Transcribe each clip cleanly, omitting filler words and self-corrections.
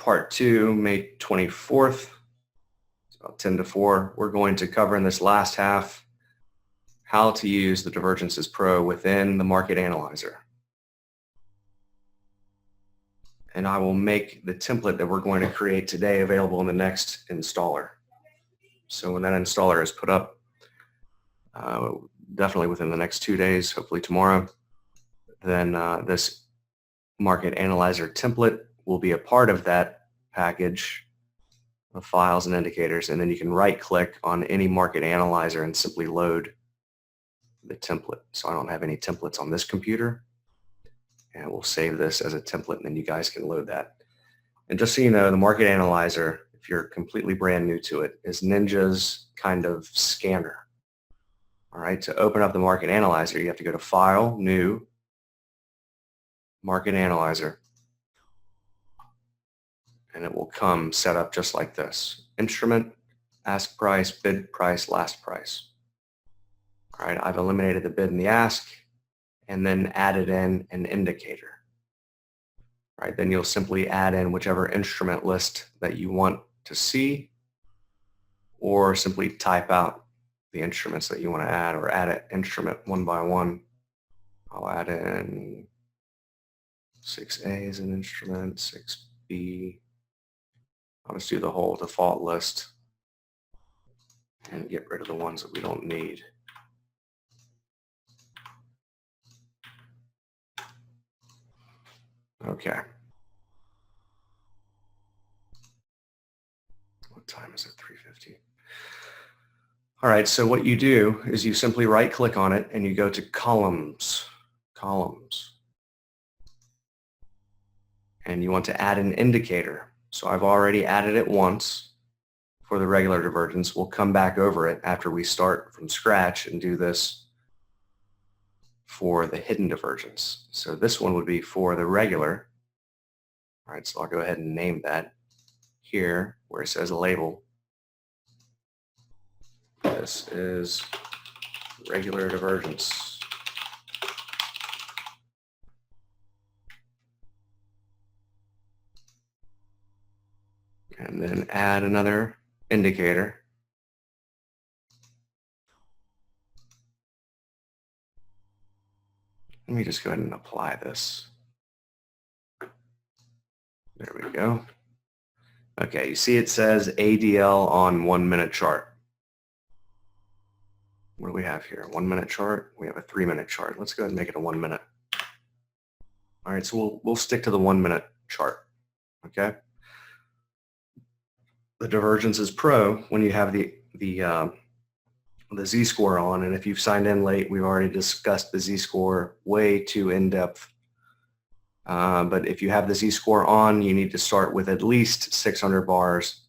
part 2, May 24th, about 10 to 4. We're going to cover in this last half how to use the Divergences Pro within the Market Analyzer. And I will make the template that we're going to create today available in the next installer. So when that installer is put up, definitely within the next 2 days, hopefully tomorrow, then this Market Analyzer template will be a part of that package of files and indicators, and then you can right-click on any Market Analyzer and simply load the template. So I don't have any templates on this computer, and we'll save this as a template, and then you guys can load that. And just so you know, the Market Analyzer, if you're completely brand new to it, is Ninja's kind of scanner. All right, to open up the Market Analyzer, you have to go to File, New, Market Analyzer, and it will come set up just like this. Instrument, ask price, bid price, last price. All right, I've eliminated the bid and the ask, and then added in an indicator. All right, then you'll simply add in whichever instrument list that you want to see, or simply type out the instruments that you want to add, or add an instrument one by one. I'll add in 6A as an instrument, 6B. I'll just do the whole default list and get rid of the ones that we don't need. Okay. What time is it? 3:50. All right, so what you do is you simply right-click on it and you go to Columns. And you want to add an indicator. So I've already added it once for the regular divergence. We'll come back over it after we start from scratch and do this for the hidden divergence. So this one would be for the regular. All right, so I'll go ahead and name that here where it says label. This is regular divergence. And then add another indicator. Let me just go ahead and apply this. There we go. Okay, you see it says ADL on 1 minute chart. What do we have here? 1 minute chart? We have a 3 minute chart. Let's go ahead and make it a 1 minute. All right, so we'll stick to the 1 minute chart. Okay. The Divergences Pro, when you have the Z-score on, and if you've signed in late, we've already discussed the Z-score way too in-depth. But if you have the Z-score on, you need to start with at least 600 bars.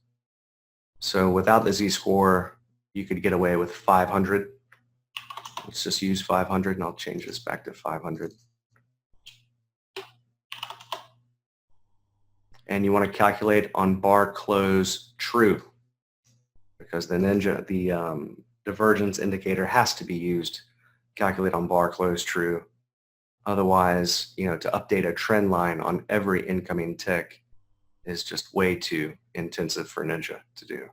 So without the Z-score, you could get away with 500. Let's just use 500, and I'll change this back to 500. And you want to calculate on bar close true, because the Ninja, the divergence indicator has to be used. Calculate on bar close true. Otherwise, you know, to update a trend line on every incoming tick is just way too intensive for Ninja to do.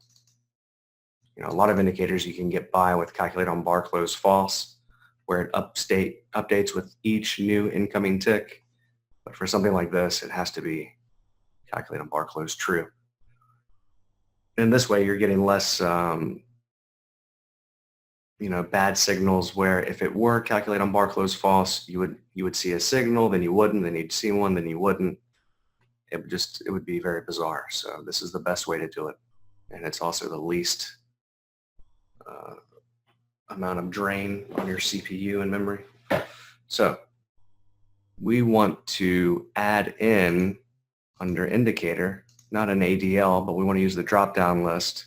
You know, a lot of indicators you can get by with calculate on bar close false, where it updates with each new incoming tick. But for something like this, it has to be calculate on bar close true. In this way, you're getting less, you know, bad signals, where if it were calculate on bar close false, you would see a signal, then you wouldn't, then you'd see one, then you wouldn't. It would be very bizarre. So this is the best way to do it, and it's also the least amount of drain on your CPU and memory. So we want to add in under indicator, not an ADL, but we want to use the drop-down list.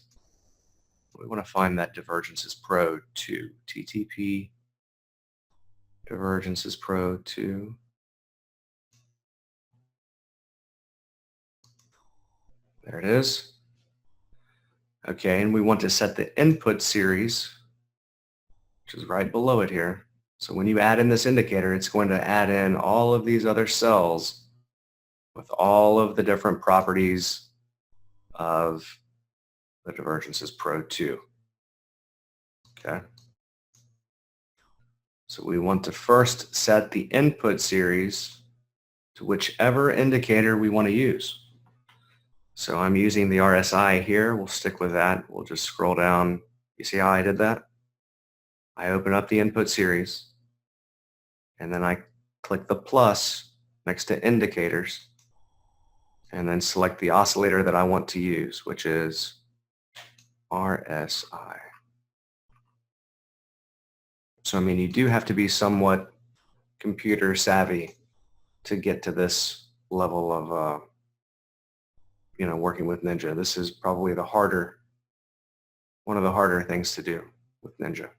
We want to find that Divergences Pro 2, TTP, Divergences Pro 2. There it is. Okay, and we want to set the input series, which is right below it here. So when you add in this indicator, it's going to add in all of these other cells with all of the different properties of the divergences Pro2. Okay. So we want to first set the input series to whichever indicator we want to use. So I'm using the RSI here. We'll stick with that. We'll just scroll down. You see how I did that? I open up the input series, and then I click the plus next to indicators, and then select the oscillator that I want to use, which is RSI. So, I mean, you do have to be somewhat computer savvy to get to this level of, working with Ninja. This is probably one of the harder things to do with Ninja.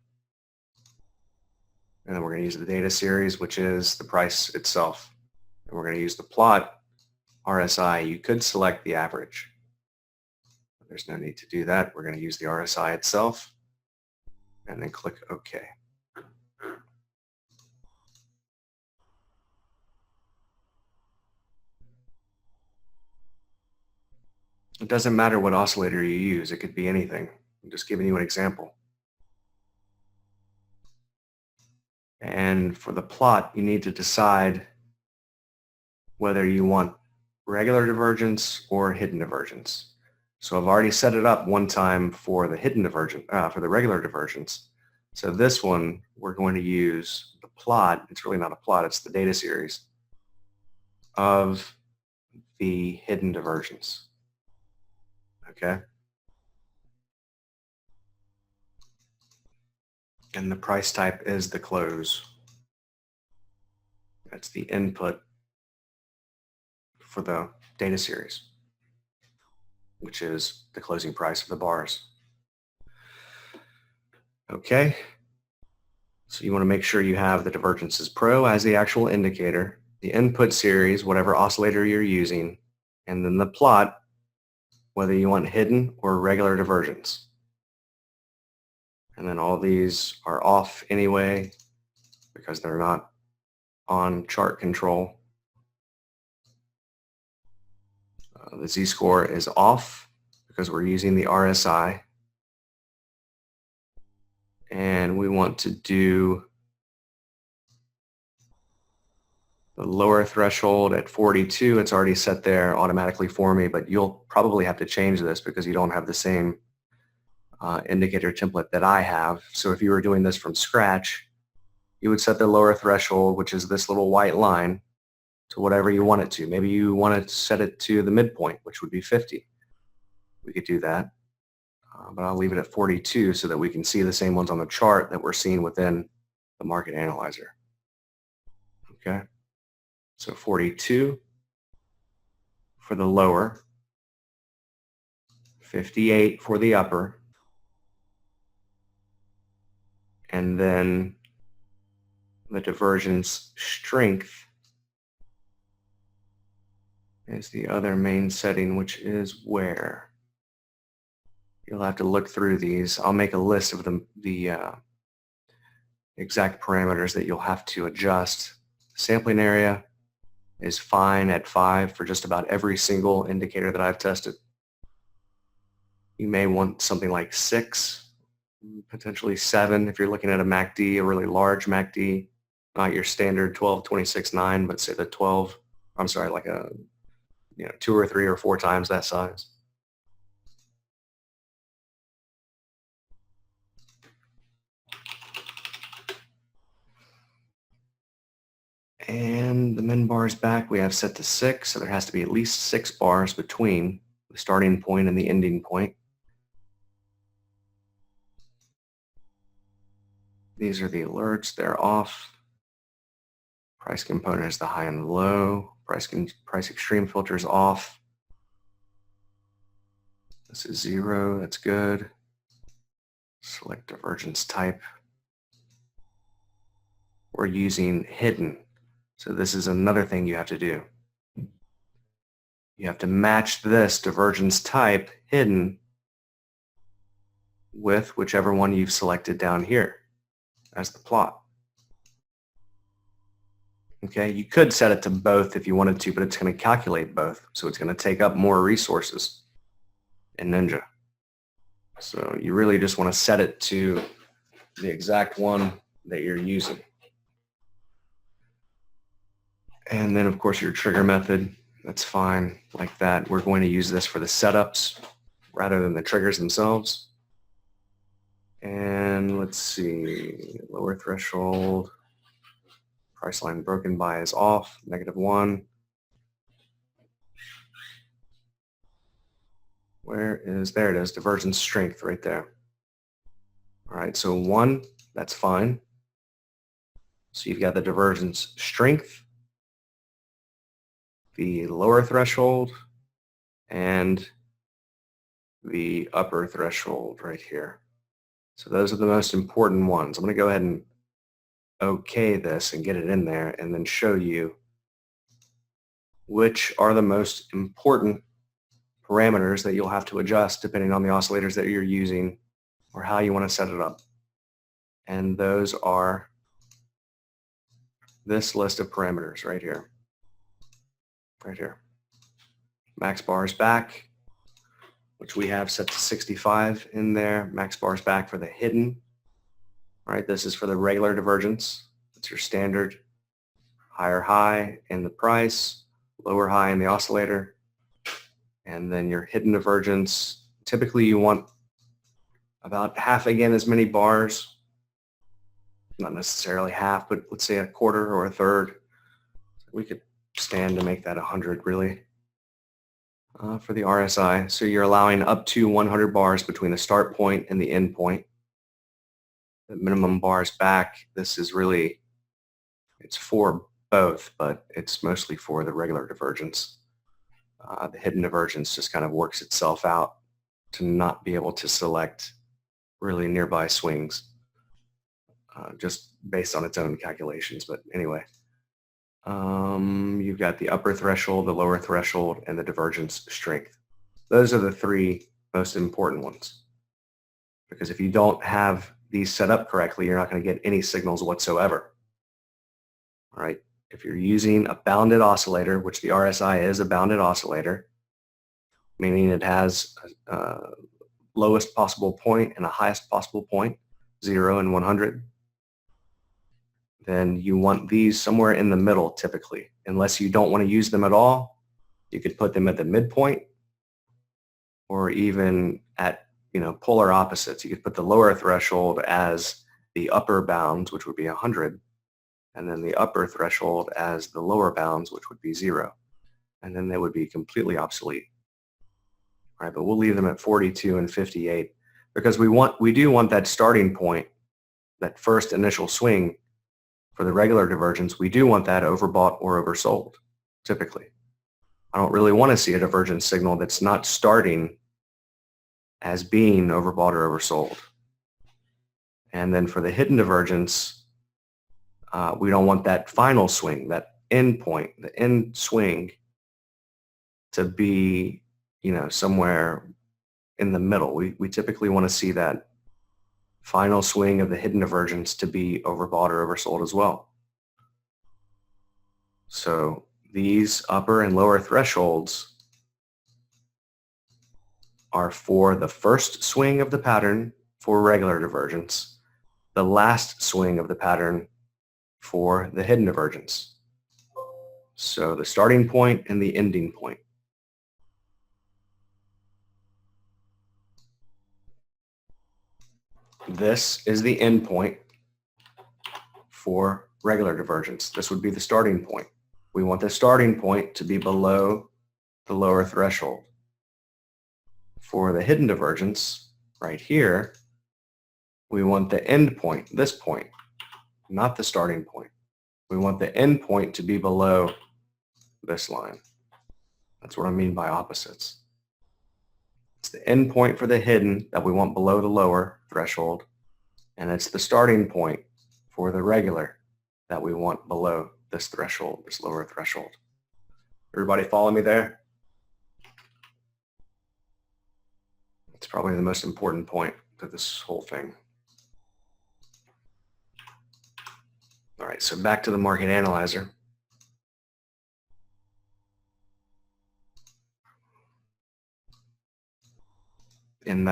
And then we're going to use the data series, which is the price itself. And we're going to use the plot RSI. You could select the average. There's no need to do that. We're going to use the RSI itself and then click OK. It doesn't matter what oscillator you use. It could be anything. I'm just giving you an example. And for the plot, you need to decide whether you want regular divergence or hidden divergence. So I've already set it up one time for the hidden divergence, for the regular divergence. So this one, we're going to use the plot. It's really not a plot. It's the data series of the hidden divergence. Okay. And the price type is the close. That's the input for the data series, which is the closing price of the bars. Okay. So you want to make sure you have the divergences pro as the actual indicator, the input series, whatever oscillator you're using, and then the plot, whether you want hidden or regular divergence. And then all these are off anyway because they're not on chart control. The z-score is off because we're using the RSI. And we want to do the lower threshold at 42. It's already set there automatically for me, but you'll probably have to change this because you don't have the same indicator template that I have. So if you were doing this from scratch, you would set the lower threshold, which is this little white line, to whatever you want it to. Maybe you want to set it to the midpoint, which would be 50. We could do that, but I'll leave it at 42 so that we can see the same ones on the chart that we're seeing within the market analyzer. Okay, so 42 for the lower, 58 for the upper, and then the divergence strength is the other main setting, which is where you'll have to look through these. I'll make a list of the exact parameters that you'll have to adjust. Sampling area is fine at 5 for just about every single indicator that I've tested. You may want something like 6, potentially 7 if you're looking at a MACD, a really large MACD, not your standard 12, 26, 9, but say the 12, I'm sorry, like a 2 or 3 or 4 times that size. And the min bar is back. We have set to 6, so there has to be at least 6 bars between the starting point and the ending point. These are the alerts. They're off. Price component is the high and low. Price extreme filter is off. This is 0. That's good. Select divergence type. We're using hidden. So this is another thing you have to do. You have to match this divergence type hidden with whichever one you've selected down here as the plot. Okay, you could set it to both if you wanted to, but it's going to calculate both. So it's going to take up more resources in Ninja. So you really just want to set it to the exact one that you're using. And then of course your trigger method, that's fine like that. We're going to use this for the setups rather than the triggers themselves. And let's see, lower threshold, price line broken by is off, -1. There it is, divergence strength right there. All right, so 1, that's fine. So you've got the divergence strength, the lower threshold, and the upper threshold right here. So those are the most important ones. I'm going to go ahead and OK this and get it in there and then show you which are the most important parameters that you'll have to adjust depending on the oscillators that you're using or how you want to set it up. And those are this list of parameters right here. Right here. Max bars back, which we have set to 65 in there. Max bars back for the hidden. All right, this is for the regular divergence. It's your standard higher high in the price, lower high in the oscillator, and then your hidden divergence. Typically you want about half again as many bars, not necessarily half, but let's say a quarter or a third. We could stand to make that 100 really for the RSI. So you're allowing up to 100 bars between the start point and the end point. The minimum bars back, this is really, it's for both, but it's mostly for the regular divergence. The hidden divergence just kind of works itself out to not be able to select really nearby swings just based on its own calculations. But anyway, you've got the upper threshold, the lower threshold, and the divergence strength. Those are the 3 most important ones. Because if you don't have these set up correctly, you're not going to get any signals whatsoever. All right. If you're using a bounded oscillator, which the RSI is a bounded oscillator, meaning it has a lowest possible point and a highest possible point, 0 and 100, then you want these somewhere in the middle typically. Unless you don't want to use them at all, you could put them at the midpoint or even at polar opposites. You could put the lower threshold as the upper bounds, which would be 100, and then the upper threshold as the lower bounds, which would be 0. And then they would be completely obsolete. All right, but we'll leave them at 42 and 58 because we do want that starting point, that first initial swing for the regular divergence. We do want that overbought or oversold, typically. I don't really want to see a divergence signal that's not starting as being overbought or oversold. And then for the hidden divergence, we don't want that final swing, that end point, the end swing to be, somewhere in the middle. We typically want to see that final swing of the hidden divergence to be overbought or oversold as well. So these upper and lower thresholds are for the first swing of the pattern for regular divergence, the last swing of the pattern for the hidden divergence. So the starting point and the ending point. This is the end point for regular divergence. This would be the starting point. We want the starting point to be below the lower threshold. For the hidden divergence, right here, we want the end point, this point, not the starting point. We want the end point to be below this line. That's what I mean by opposites. It's the end point for the hidden that we want below the lower threshold, and it's the starting point for the regular that we want below this threshold, this lower threshold. Everybody follow me there? It's probably the most important point to this whole thing. All right, so back to the market analyzer.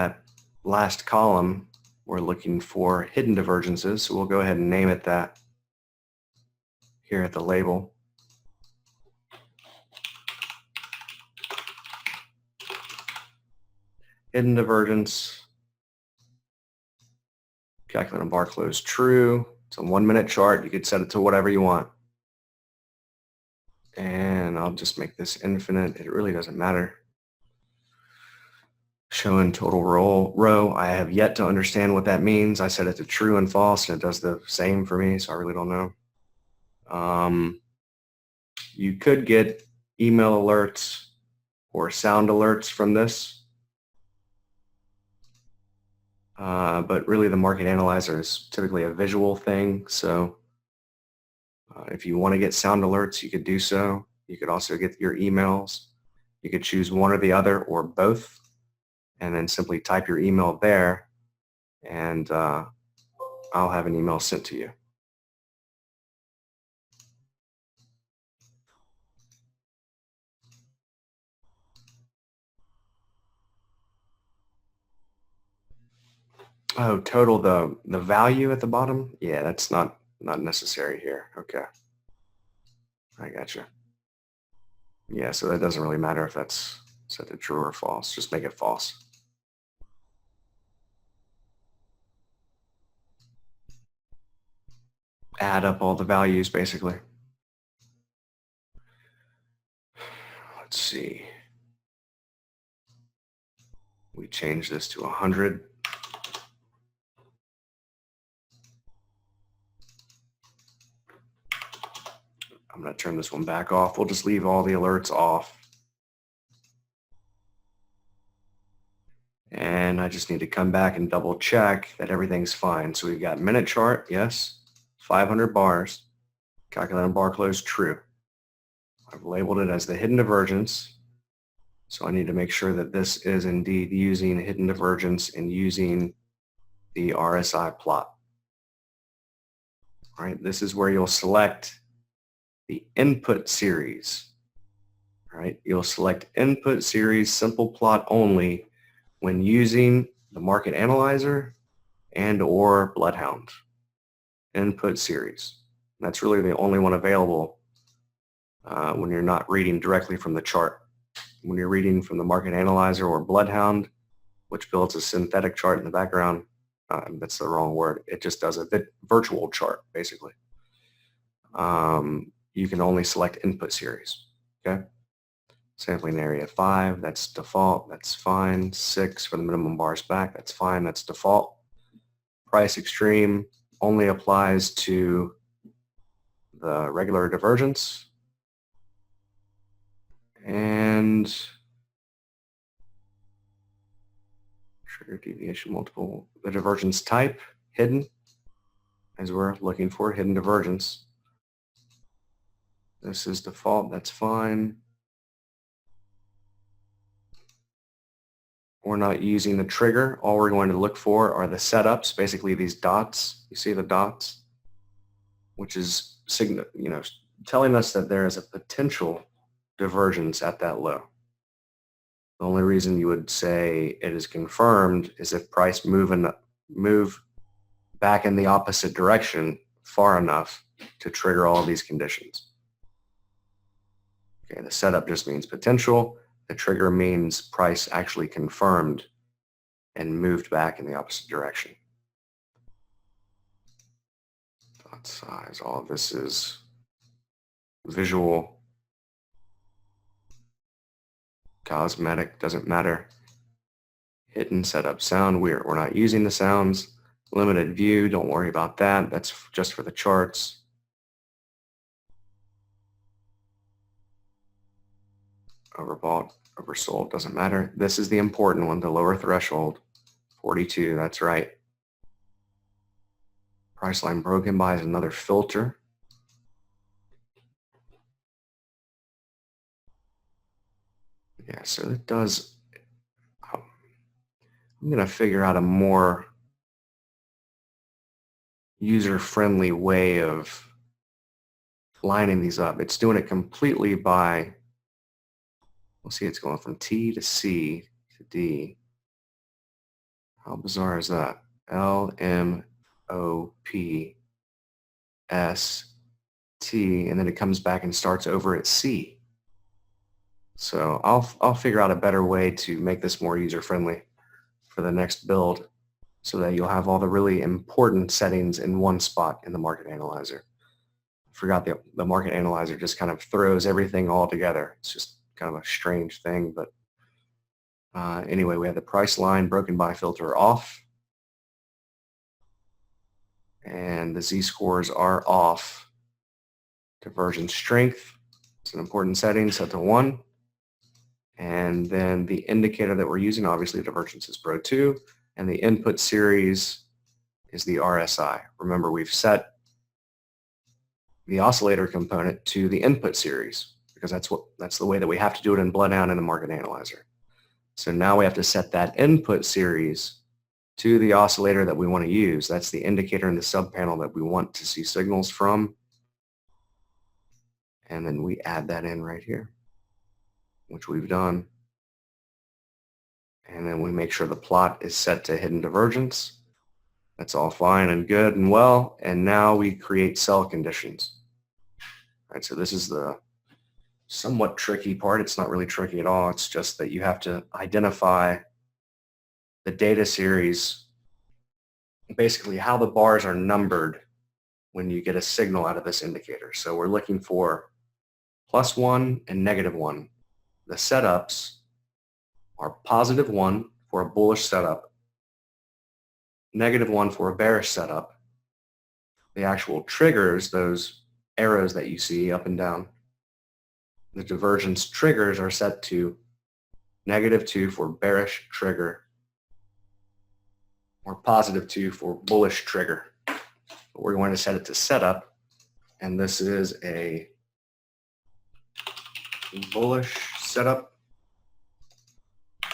that last column, we're looking for hidden divergences. So we'll go ahead and name it that here at the label. Hidden divergence. Calculate on bar close true. It's a 1 minute chart. You could set it to whatever you want. And I'll just make this infinite. It really doesn't matter. Showing total row. I have yet to understand what that means. I set it to true and false, and it does the same for me, so I really don't know. You could get email alerts or sound alerts from this. But really the market analyzer is typically a visual thing. So if you want to get sound alerts, you could do so. You could also get your emails. You could choose one or the other or both, and then simply type your email there, and I'll have an email sent to you. Oh, total the value at the bottom? Yeah, that's not necessary here. Okay. I gotcha. Yeah, so that doesn't really matter if that's set to true or false. Just make it false. Add up all the values, basically. Let's see. We change this to 100. I'm going to turn this one back off. We'll just leave all the alerts off. And I just need to come back and double check that everything's fine. So we've got minute chart, yes, 500 bars, calculate on bar close, true. I've labeled it as the hidden divergence. So I need to make sure that this is indeed using hidden divergence and using the RSI plot. All right, this is where you'll select the input series. All right, you'll select input series simple plot only when using the market analyzer and or Bloodhound. Input series. That's really the only one available when you're not reading directly from the chart. When you're reading from the market analyzer or Bloodhound, which builds a synthetic chart in the background, that's the wrong word. It just does a virtual chart, basically. You can only select input series. Okay. Sampling area 5, that's default, that's fine. 6 for the minimum bars back, that's fine, that's default. Price extreme only applies to the regular divergence. And trigger deviation multiple, the divergence type, hidden, as we're looking for hidden divergence. This is default, that's fine. We're not using the trigger. All we're going to look for are the setups, basically these dots. You see the dots? Which is telling us that there is a potential divergence at that low. The only reason you would say it is confirmed is if price move back in the opposite direction far enough to trigger all of these conditions. Okay, the setup just means potential. The trigger means price actually confirmed and moved back in the opposite direction. Font size, all of this is visual. Cosmetic, doesn't matter. Hidden setup sound, we're not using the sounds. Limited view, don't worry about that. That's just for the charts. Overbought, oversold, doesn't matter. This is the important one, the lower threshold, 42, that's right. Price line broken by is another filter. Yeah, so it does, I'm going to figure out a more user-friendly way of lining these up. It's doing it completely by, we'll see it's going from T to C to D. How bizarre is that? LMOPST, and then it comes back and starts over at C. So I'll figure out a better way to make this more user-friendly for the next build so that you'll have all the really important settings in one spot in the market analyzer. I forgot the market analyzer just kind of throws everything all together. It's just kind of a strange thing, but anyway, we have the price line broken by filter off, and the z-scores are off. Divergence strength, it's an important setting, set to 1. And then the indicator that we're using, obviously divergence is DivPRO2, and the input series is the RSI. Remember, we've set the oscillator component to the input series because that's the way that we have to do it in Bloodhound in the market analyzer. So now we have to set that input series to the oscillator that we want to use. That's the indicator in the subpanel that we want to see signals from. And then we add that in right here, which we've done. And then we make sure the plot is set to hidden divergence. That's all fine and good and well. And now we create cell conditions. All right, so this is the somewhat tricky part. It's not really tricky at all. It's just that you have to identify the data series, basically how the bars are numbered when you get a signal out of this indicator. So we're looking for +1 and -1. The setups are +1 for a bullish setup, -1 for a bearish setup. The actual triggers, those arrows that you see up and down, the divergence triggers are set to -2 for bearish trigger or +2 for bullish trigger. But we're going to set it to setup, and this is a bullish setup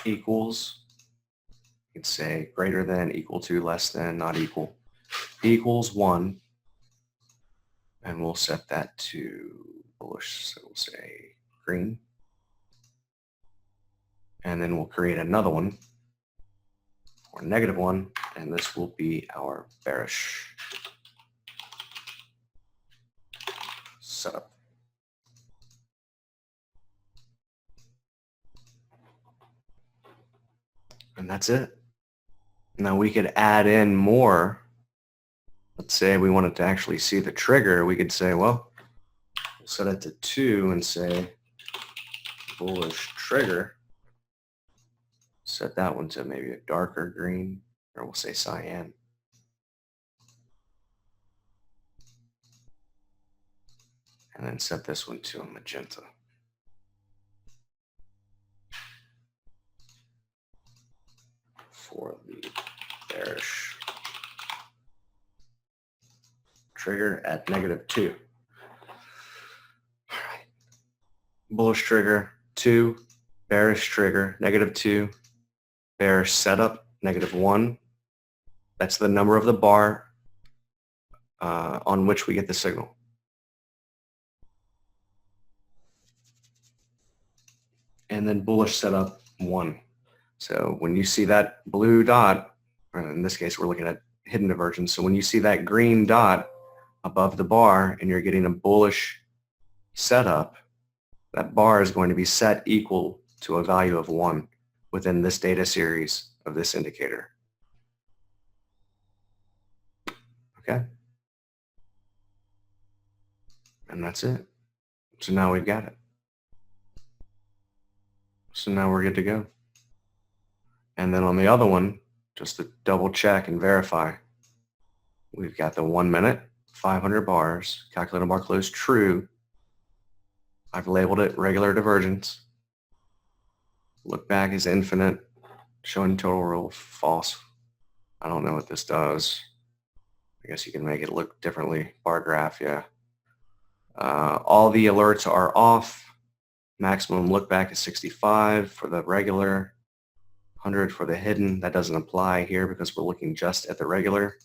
equals, you could say greater than, equal to, less than, not equal, equals 1, and we'll set that to bullish, so we'll say green, and then we'll create another one for -1, and this will be our bearish setup. And that's it. Now we could add in more. Let's say we wanted to actually see the trigger. We could say, well, we'll set it to 2 and say bullish trigger. Set that one to maybe a darker green, or we'll say cyan. And then set this one to a magenta. For the bearish trigger at -2. All right. Bullish trigger 2, bearish trigger -2, bearish setup -1. That's the number of the bar on which we get the signal. And then bullish setup 1. So when you see that blue dot, or in this case we're looking at hidden divergence, so when you see that green dot above the bar and you're getting a bullish setup, that bar is going to be set equal to a value of 1 within this data series of this indicator. Okay? And that's it. So now we've got it. So now we're good to go. And then on the other one, just to double check and verify, we've got the 1 minute, 500 bars, calculated bar close true. I've labeled it regular divergence. Look back is infinite, showing total roll false. I don't know what this does. I guess you can make it look differently. Bar graph, yeah. All the alerts are off. Maximum look back is 65 for the regular, 100 for the hidden. That doesn't apply here because we're looking just at the regular.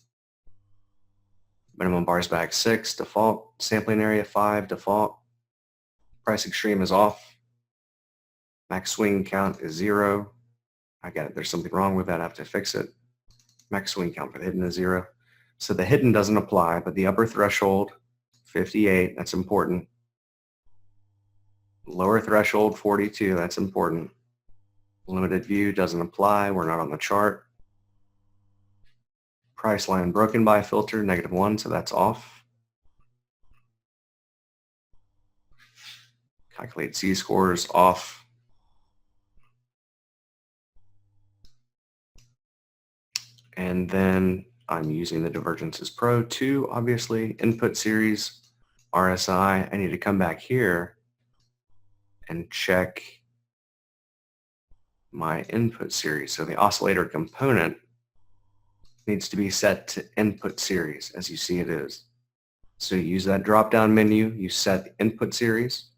Minimum bars back 6, default. Sampling area 5, default. Price extreme is off. Max swing count is 0. I got it. There's something wrong with that. I have to fix it. max swing count for the hidden is 0. So the hidden doesn't apply, but the upper threshold, 58, that's important. Lower threshold, 42, that's important. Limited view doesn't apply, we're not on the chart. Price line broken by filter, -1, so that's off. Calculate Z-scores, off. And then I'm using the Divergences Pro 2, obviously, input series, RSI. I need to come back here and check my input series. So the oscillator component needs to be set to input series, as you see it is. So you use that drop-down menu, you set the input series,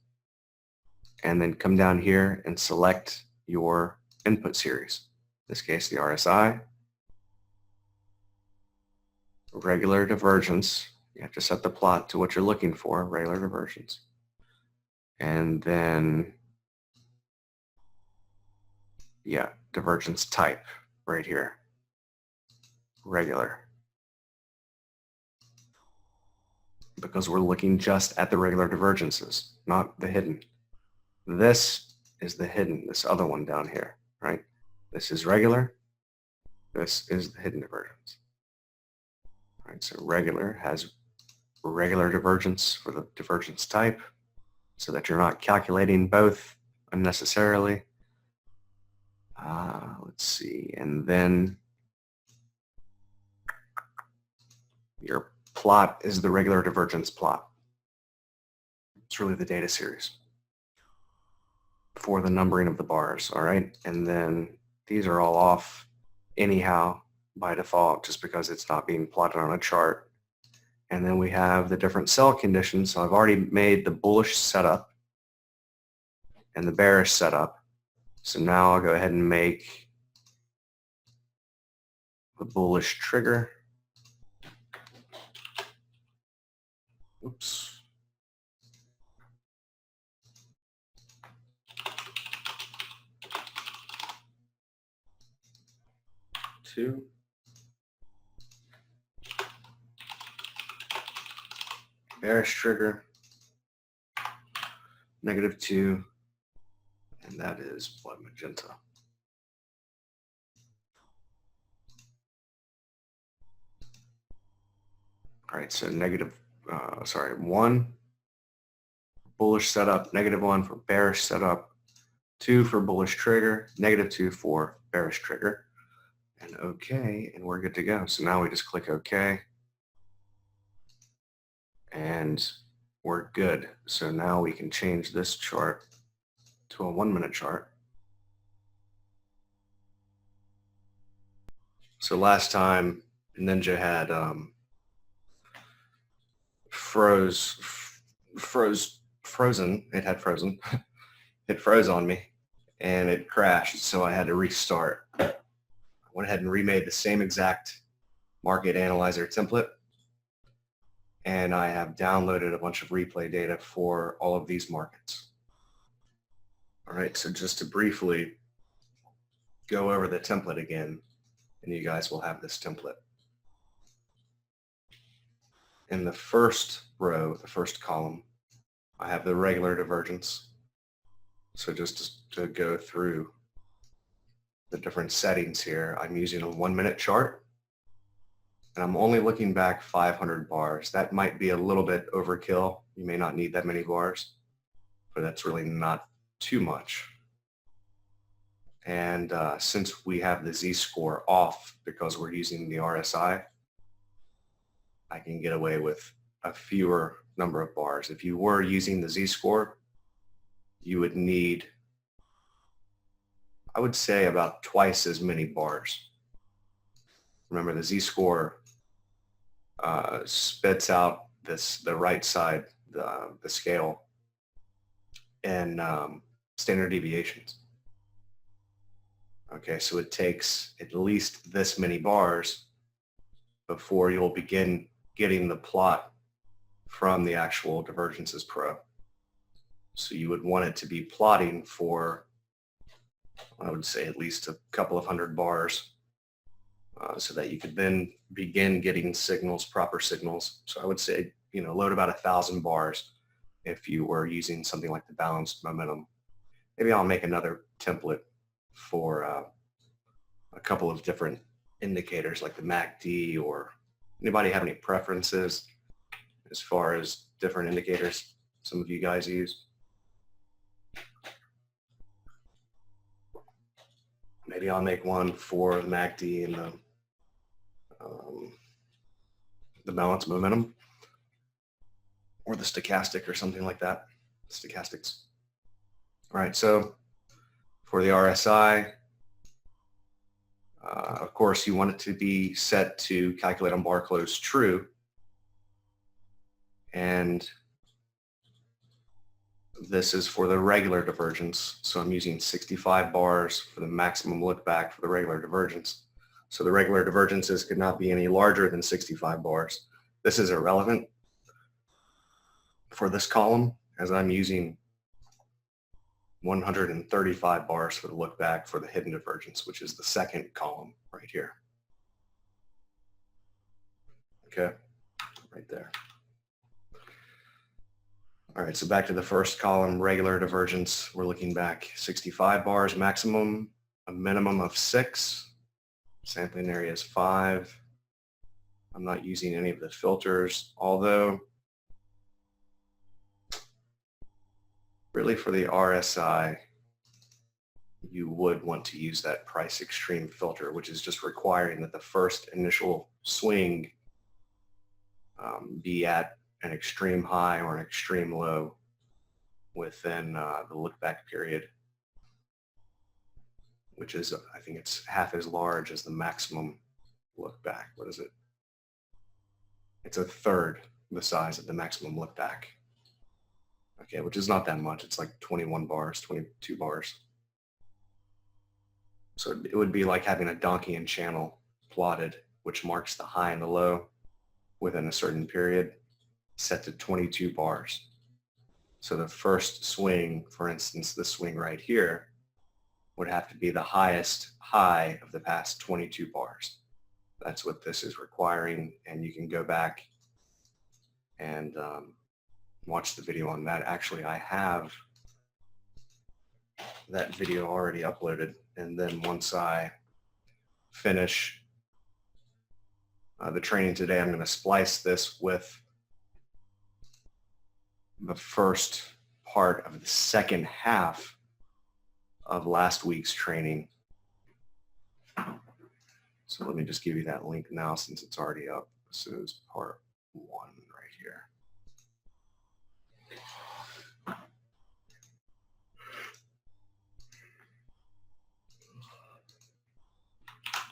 and then come down here and select your input series. In this case, the RSI. Regular divergence. You have to set the plot to what you're looking for, regular divergence. And then, yeah, divergence type right here. Regular. Because we're looking just at the regular divergences, not the hidden. This is the hidden, this other one down here, right? This is regular. This is the hidden divergence. All right, so regular has regular divergence for the divergence type so that you're not calculating both unnecessarily. Let's see, and then your plot is the regular divergence plot. It's really the data series for the numbering of the bars, all right? And then these are all off anyhow by default just because it's not being plotted on a chart. And then we have the different sell conditions. So I've already made the bullish setup and the bearish setup. So now I'll go ahead and make the bullish trigger. Oops. Two. Bearish trigger. -2. And that is blood magenta. All right, so 1 bullish setup, -1 for bearish setup, 2 for bullish trigger, -2 for bearish trigger, and OK, and we're good to go. So now we just click OK, and we're good. So now we can change this chart to a 1-minute chart. So last time Ninja had frozen. It had frozen. It froze on me and it crashed, so I had to restart. I went ahead and remade the same exact market analyzer template, and I have downloaded a bunch of replay data for all of these markets. All right, so just to briefly go over the template again, and you guys will have this template. In the first row, the first column, I have the regular divergence. So just to go through the different settings here, I'm using a 1-minute chart, and I'm only looking back 500 bars. That might be a little bit overkill. You may not need that many bars, but that's really not too much. And since we have the Z-score off because we're using the RSI, I can get away with a fewer number of bars. If you were using the Z-score, you would need, I would say, about twice as many bars. Remember, the Z-score spits out the right side, the scale, in standard deviations. Okay, so it takes at least this many bars before you'll begin getting the plot from the actual Divergences Pro. So you would want it to be plotting for, I would say, at least a couple of hundred bars so that you could then begin getting signals, proper signals. So I would say, load about 1,000 bars if you were using something like the balanced momentum. Maybe I'll make another template for a couple of different indicators like the MACD, or anybody have any preferences as far as different indicators some of you guys use? Maybe I'll make one for the MACD and the balance momentum, or the stochastic or something like that, stochastics. All right, so for the RSI, of course, you want it to be set to calculate on bar close true. And this is for the regular divergence. So I'm using 65 bars for the maximum look back for the regular divergence. So the regular divergences could not be any larger than 65 bars. This is irrelevant for this column, as I'm using 135 bars for the look back for the hidden divergence, which is the second column right here. Okay, right there. All right, so back to the first column, regular divergence. We're looking back 65 bars maximum, a minimum of 6. Sampling area is 5. I'm not using any of the filters, although really for the RSI, you would want to use that price extreme filter, which is just requiring that the first initial swing be at an extreme high or an extreme low within the look back period, which is, I think it's half as large as the maximum look back. What is it? It's a third the size of the maximum look back. Okay, which is not that much. It's like 21 bars, 22 bars. So it would be like having a Donchian channel plotted, which marks the high and the low within a certain period, set to 22 bars. So the first swing, for instance, this swing right here, would have to be the highest high of the past 22 bars. That's what this is requiring, and you can go back and watch the video on that. Actually, I have that video already uploaded, and then once I finish the training today, I'm going to splice this with the first part of the second half of last week's training. So let me just give you that link now since it's already up. This is part 1 right here.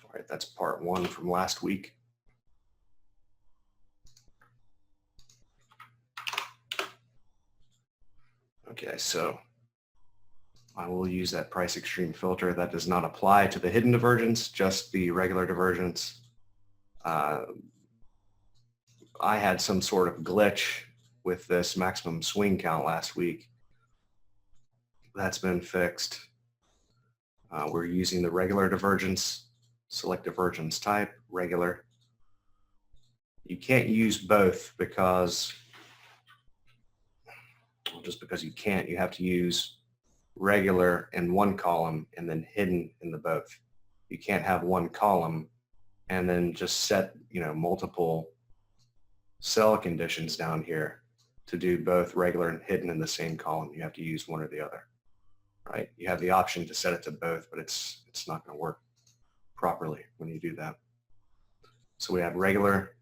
All right, that's part 1 from last week. Okay, so I will use that price extreme filter. That does not apply to the hidden divergence, just the regular divergence. I had some sort of glitch with this maximum swing count last week. That's been fixed. We're using the regular divergence, select divergence type, regular. You can't use both because, well, just because you can't, you have to use regular in one column and then hidden in the both. You can't have one column and then just set, multiple cell conditions down here to do both regular and hidden in the same column. You have to use one or the other, right? You have the option to set it to both, but it's not going to work properly when you do that. So we have regular,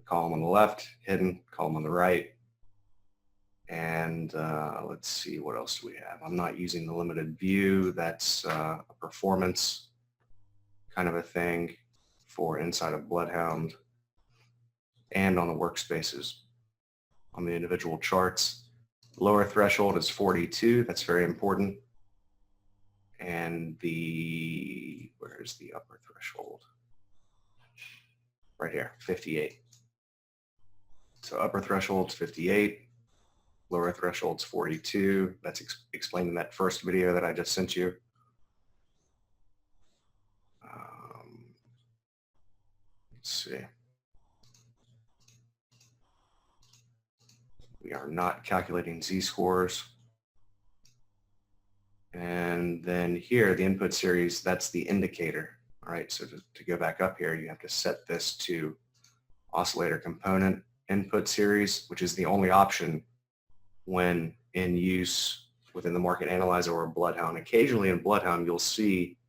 column on the left, hidden, column on the right. And let's see, what else do we have? I'm not using the limited view. That's a performance kind of a thing for inside of Bloodhound and on the workspaces. On the individual charts, lower threshold is 42. That's very important. And where's the upper threshold? Right here, 58. So upper threshold's 58. Lower threshold's 42. That's explained in that first video that I just sent you. Let's see. We are not calculating z-scores. And then here, the input series, that's the indicator. All right, so to go back up here, you have to set this to oscillator component input series, which is the only option when in use within the market analyzer or Bloodhound. Occasionally in Bloodhound, you'll see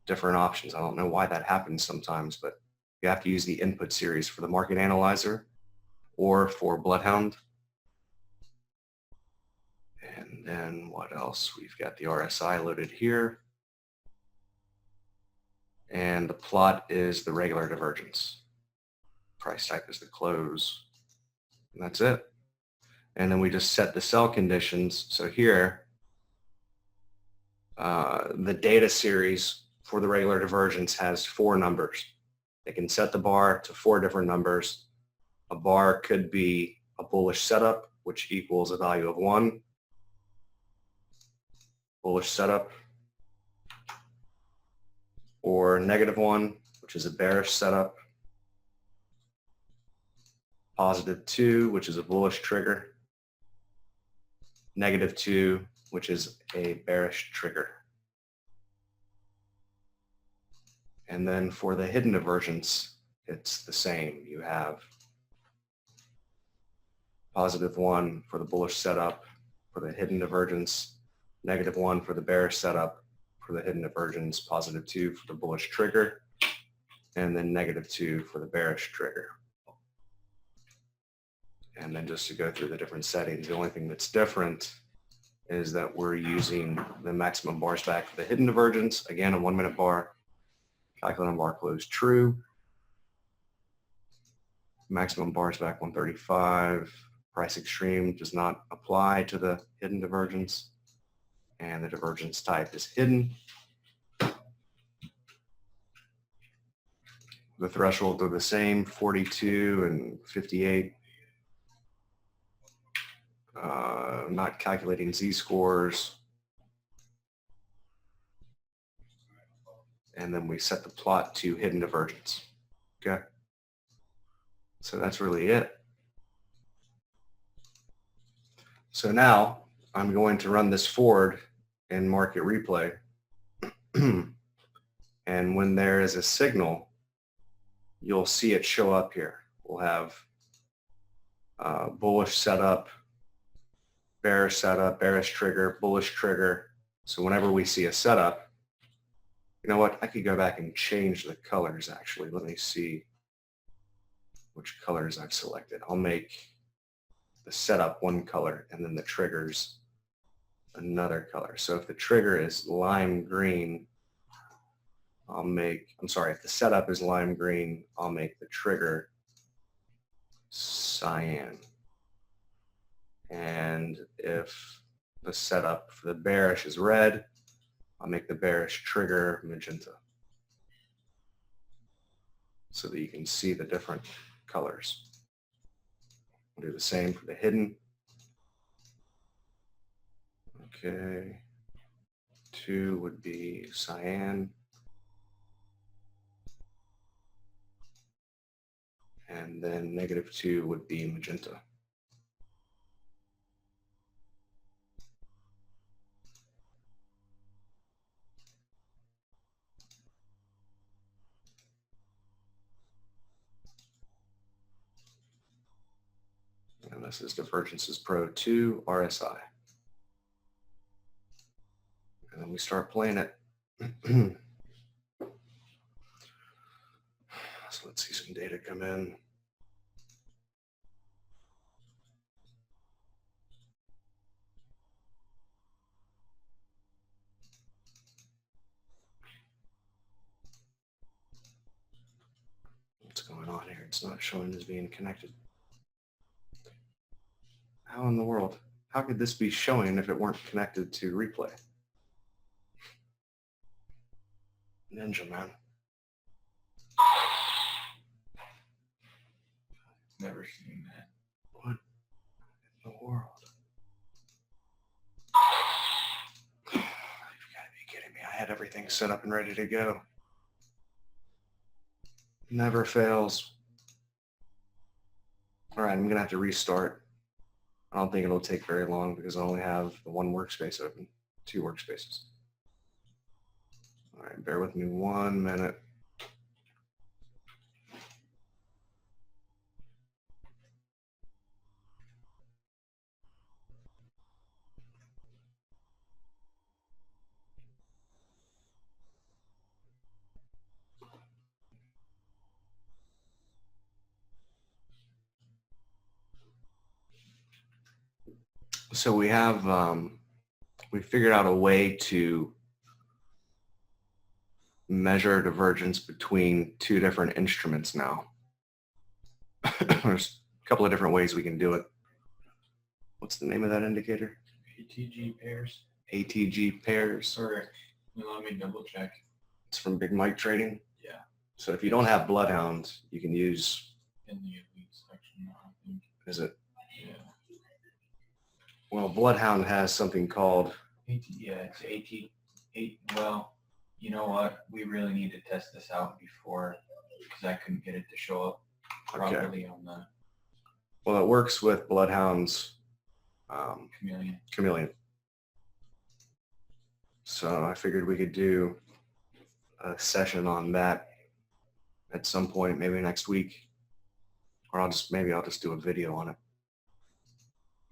different options. I don't know why that happens sometimes, but you have to use the input series for the market analyzer or for Bloodhound. And then what else? We've got the RSI loaded here. And the plot is the regular divergence. Price type is the close. And that's it. And then we just set the sell conditions. So here, the data series for the regular divergence has 4 numbers. They can set the bar to 4 different numbers. A bar could be a bullish setup, which equals a value of 1. Bullish setup. Or -1, which is a bearish setup. +2, which is a bullish trigger. -2, which is a bearish trigger. And then for the hidden divergence, it's the same. You have +1 for the bullish setup for the hidden divergence, -1 for the bearish setup for the hidden divergence, +2 for the bullish trigger, and then -2 for the bearish trigger. And then just to go through the different settings, the only thing that's different is that we're using the maximum bars back for the hidden divergence. Again, a 1-minute bar, calculating bar close true. Maximum bars back 135. Price extreme does not apply to the hidden divergence. And the divergence type is hidden. The thresholds are the same, 42 and 58. Not calculating z-scores. And then we set the plot to hidden divergence. Okay. So that's really it. So now I'm going to run this forward in market replay. And when there is a signal, you'll see it show up here. We'll have bullish setup, bearish setup, bearish trigger, bullish trigger. So whenever we see a setup, you know what? I could go back and change the colors actually. Let me see which colors I've selected. I'll make the setup one color and then the triggers another color. So if the trigger is lime green, if the setup is lime green, I'll make the trigger cyan. And if the setup for the bearish is red, I'll make the bearish trigger magenta so that you can see the different colors. I'll do the same for the hidden. Okay. 2 would be cyan. And then -2 would be magenta. And this is DivPRO2 RSI. And then we start playing it. So let's see some data come in. What's going on here? It's not showing as being connected. How in the world? How could this be showing if it weren't connected to replay? Ninja, man. Never seen that. What in the world? You've got to be kidding me. I had everything set up and ready to go. Never fails. All right, I'm going to have to restart. I don't think it'll take very long because I only have the one workspace open, 2 workspaces. All right, bear with me 1 minute. So we have, we figured out a way to measure divergence between 2 different instruments now. There's a couple of different ways we can do it. What's the name of that indicator? ATG pairs. ATG pairs. Or let me double check. It's from Big Mike Trading. Yeah. So if you don't have Bloodhound, you can use, In the elite section, I think. is it? Yeah. Well, Bloodhound has something called, It's AT8. Well, you know what? We really need to test this out before, because I couldn't get it to show up properly on the well, it works with Bloodhound's chameleon. So I figured we could do a session on that at some point, maybe next week, or I'll just do a video on it.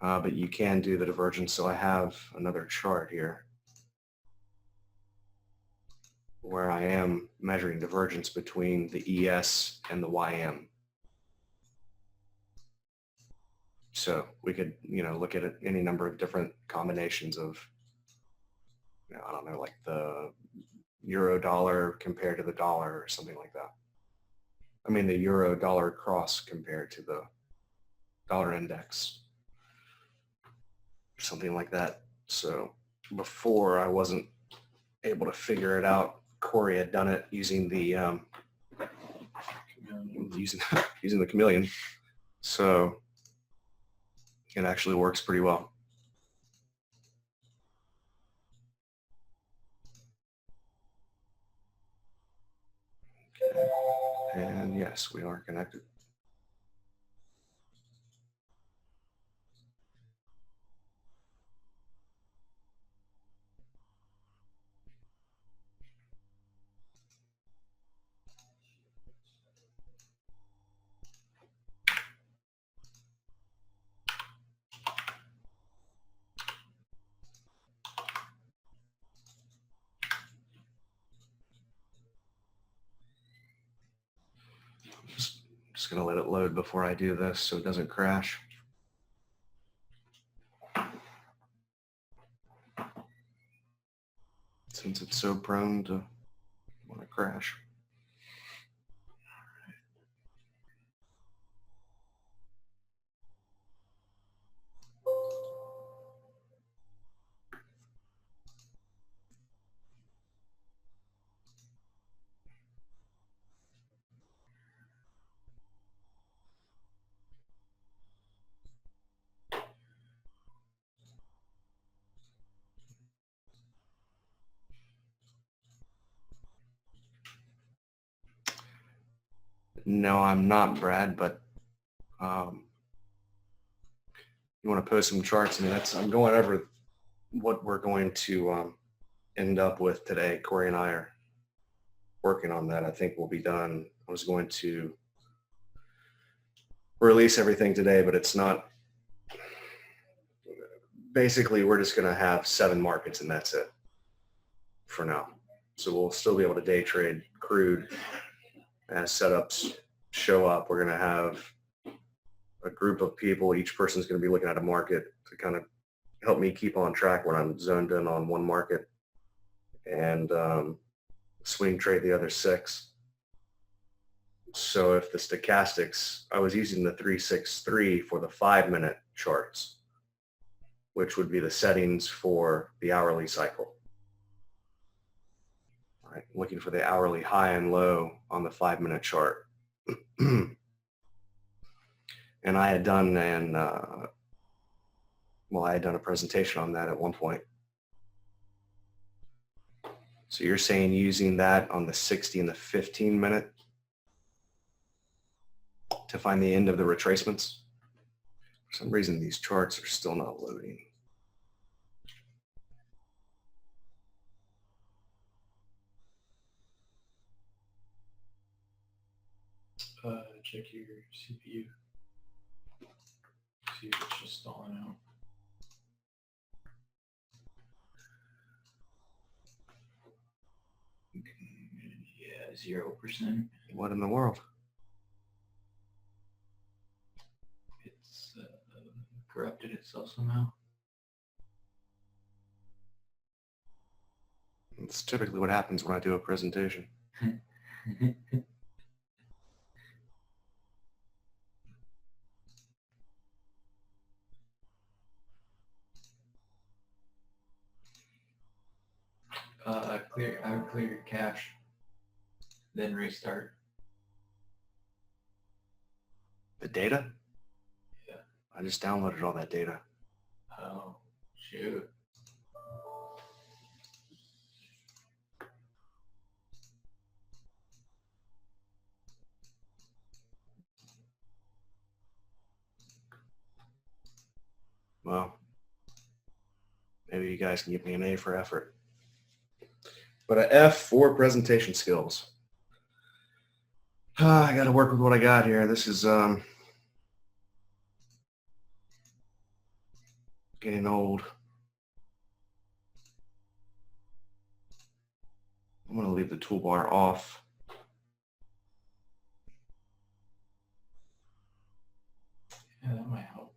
But you can do the divergence. So I have another chart here where I am measuring divergence between the ES and the YM. So we could, look at it, any number of different combinations of, I don't know, like the euro dollar compared to the dollar or something like that. I mean, the euro dollar cross compared to the dollar index, something like that. So before I wasn't able to figure it out. Corey had done it using the using the chameleon. So it actually works pretty well. Okay. And yes, we are connected. Just going to let it load before I do this so it doesn't crash. Since it's so prone to want to crash. No, I'm not, Brad, but you want to post some charts. I mean, I'm going over what we're going to end up with today. Corey and I are working on that. I think we'll be done. I was going to release everything today, but it's not. Basically, we're just going to have 7 markets and that's it for now. So we'll still be able to day trade crude as setups show up. We're going to have a group of people. Each person's going to be looking at a market to kind of help me keep on track when I'm zoned in on one market and swing trade the other 6. So if the stochastics, I was using the 363 for the 5-minute charts, which would be the settings for the hourly cycle. All right, looking for the hourly high and low on the 5-minute chart. And I had done I had done a presentation on that at one point. So you're saying using that on the 60 and the 15-minute to find the end of the retracements. For some reason, these charts are still not loading. Check your CPU. See if it's just stalling out. Yeah, 0%. What in the world? It's corrupted itself somehow. It's typically what happens when I do a presentation. I would clear your cache, then restart. The data? Yeah. I just downloaded all that data. Oh, shoot. Well, maybe you guys can give me an A for effort. But an F for presentation skills. I got to work with what I got here. This is getting old. I'm going to leave the toolbar off. Yeah, that might help.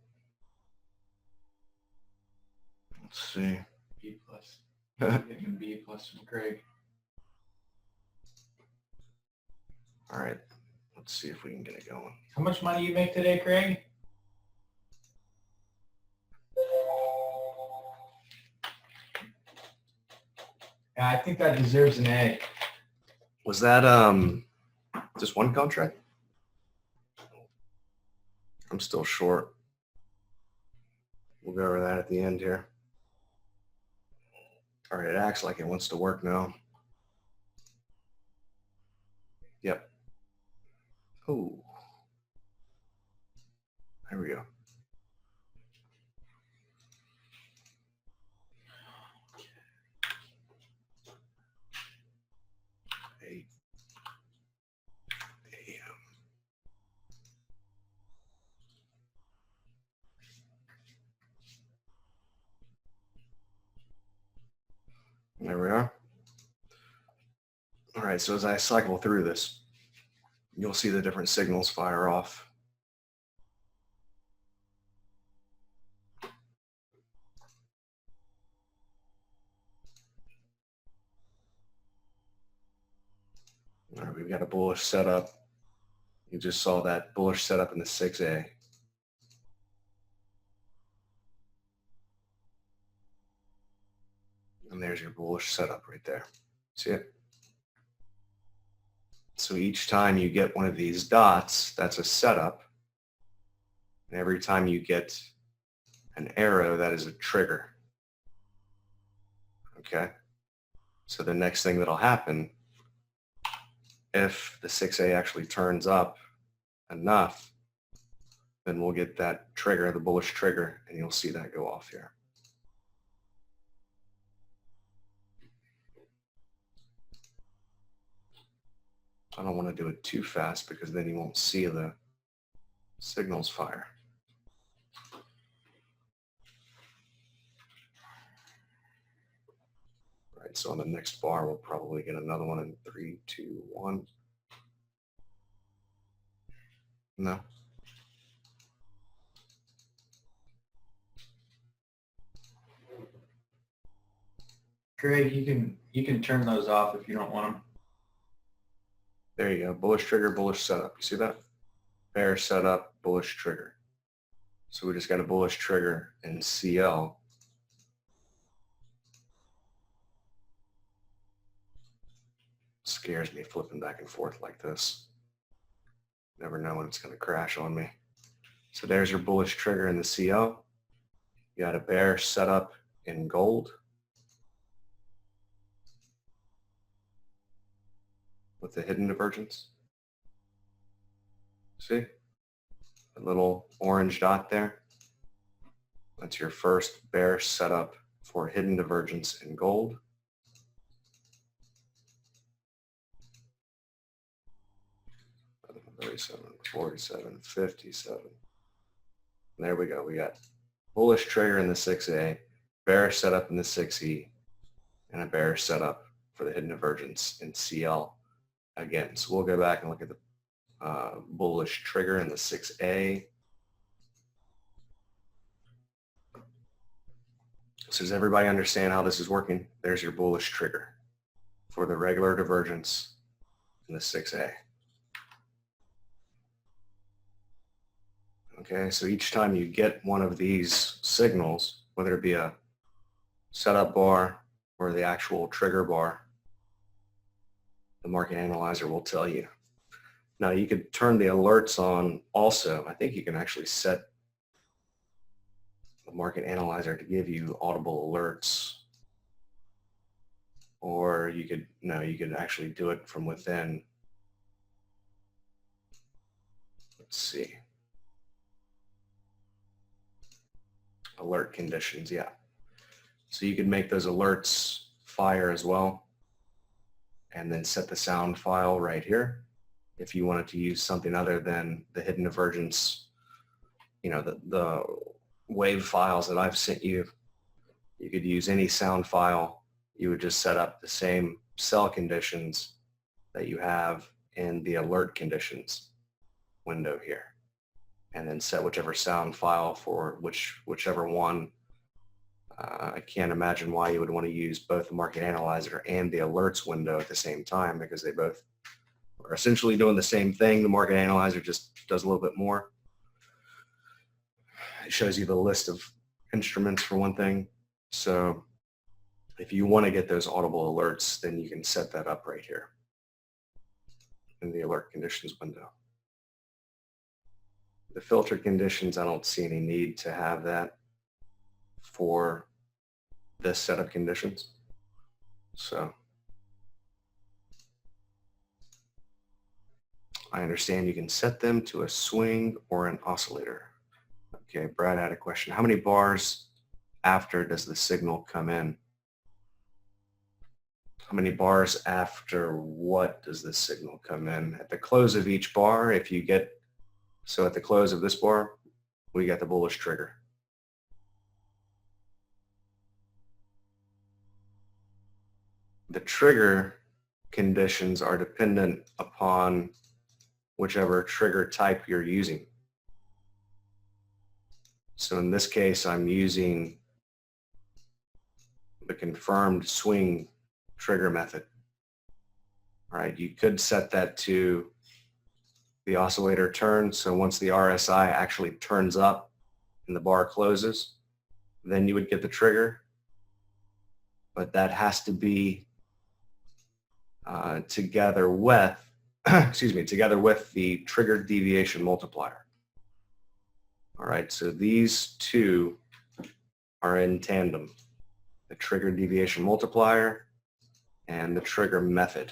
Let's see. B+. Getting B+ from Craig. All right. Let's see if we can get it going. How much money you make today, Craig? Yeah, I think that deserves an A. Was that just one contract? I'm still short. We'll go over that at the end here. All right, it acts like it wants to work now. Yep. Oh. There we go. There we are. All right, so as I cycle through this, you'll see the different signals fire off. All right, we've got a bullish setup. You just saw that bullish setup in the 6A. And there's your bullish setup right there. See it? So each time you get one of these dots, that's a setup. And every time you get an arrow, that is a trigger. Okay? So the next thing that'll happen, if the 6A actually turns up enough, then we'll get that trigger, the bullish trigger, and you'll see that go off here. I don't want to do it too fast because then you won't see the signals fire. All right, so on the next bar, we'll probably get another one in 3, 2, 1. No. Craig, you can turn those off if you don't want them. There you go. Bullish trigger, bullish setup. You see that? Bear setup, bullish trigger. So we just got a bullish trigger in CL. Scares me flipping back and forth like this. Never know when it's going to crash on me. So there's your bullish trigger in the CL. You got a bear setup in gold with the hidden divergence. See? The little orange dot there. That's your first bearish setup for hidden divergence in gold. $37, $47, $57. There we go. We got bullish trigger in the 6A, bearish setup in the 6E, and a bearish setup for the hidden divergence in CL again. So we'll go back and look at the bullish trigger in the 6A. So does everybody understand how this is working? There's your bullish trigger for the regular divergence in the 6A. Okay, so each time you get one of these signals, whether it be a setup bar or the actual trigger bar, the market analyzer will tell you. Now you could turn the alerts on also. I think you can actually set the market analyzer to give you audible alerts, or you could actually do it from within. Let's see. Alert conditions, yeah. So you could make those alerts fire as well, and then set the sound file right here. If you wanted to use something other than the hidden divergence, the wave files that I've sent you, you could use any sound file. You would just set up the same sell conditions that you have in the alert conditions window here, and then set whichever sound file for whichever one. I can't imagine why you would want to use both the market analyzer and the alerts window at the same time, because they both are essentially doing the same thing. The market analyzer just does a little bit more. It shows you the list of instruments for one thing. So if you want to get those audible alerts, then you can set that up right here in the alert conditions window. The filter conditions, I don't see any need to have that for this set of conditions. So I understand you can set them to a swing or an oscillator. Okay, Brad had a question. How many bars after does the signal come in? How many bars after what does the signal come in? At the close of each bar, so at the close of this bar, we got the bullish trigger. The trigger conditions are dependent upon whichever trigger type you're using. So in this case, I'm using the confirmed swing trigger method. All right, you could set that to the oscillator turn. So once the RSI actually turns up and the bar closes, then you would get the trigger. But that has to be together with, together with the trigger deviation multiplier. All right, so these two are in tandem, the trigger deviation multiplier and the trigger method.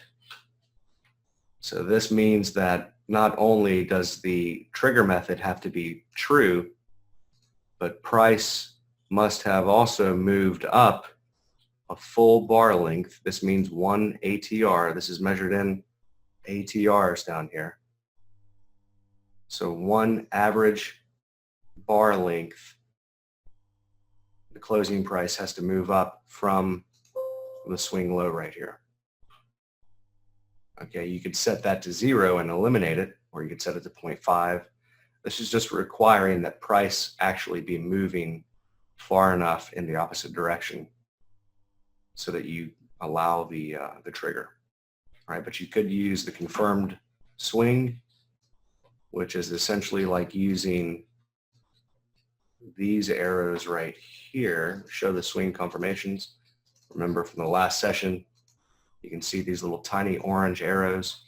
So this means that not only does the trigger method have to be true, but price must have also moved up a full bar length. This means 1 ATR. This is measured in ATRs down here. So 1 average bar length, the closing price has to move up from the swing low right here. Okay, you could set that to 0 and eliminate it, or you could set it to 0.5. This is just requiring that price actually be moving far enough in the opposite direction so that you allow the trigger. All right, but you could use the confirmed swing, which is essentially like using these arrows right here, show the swing confirmations. Remember from the last session, you can see these little tiny orange arrows.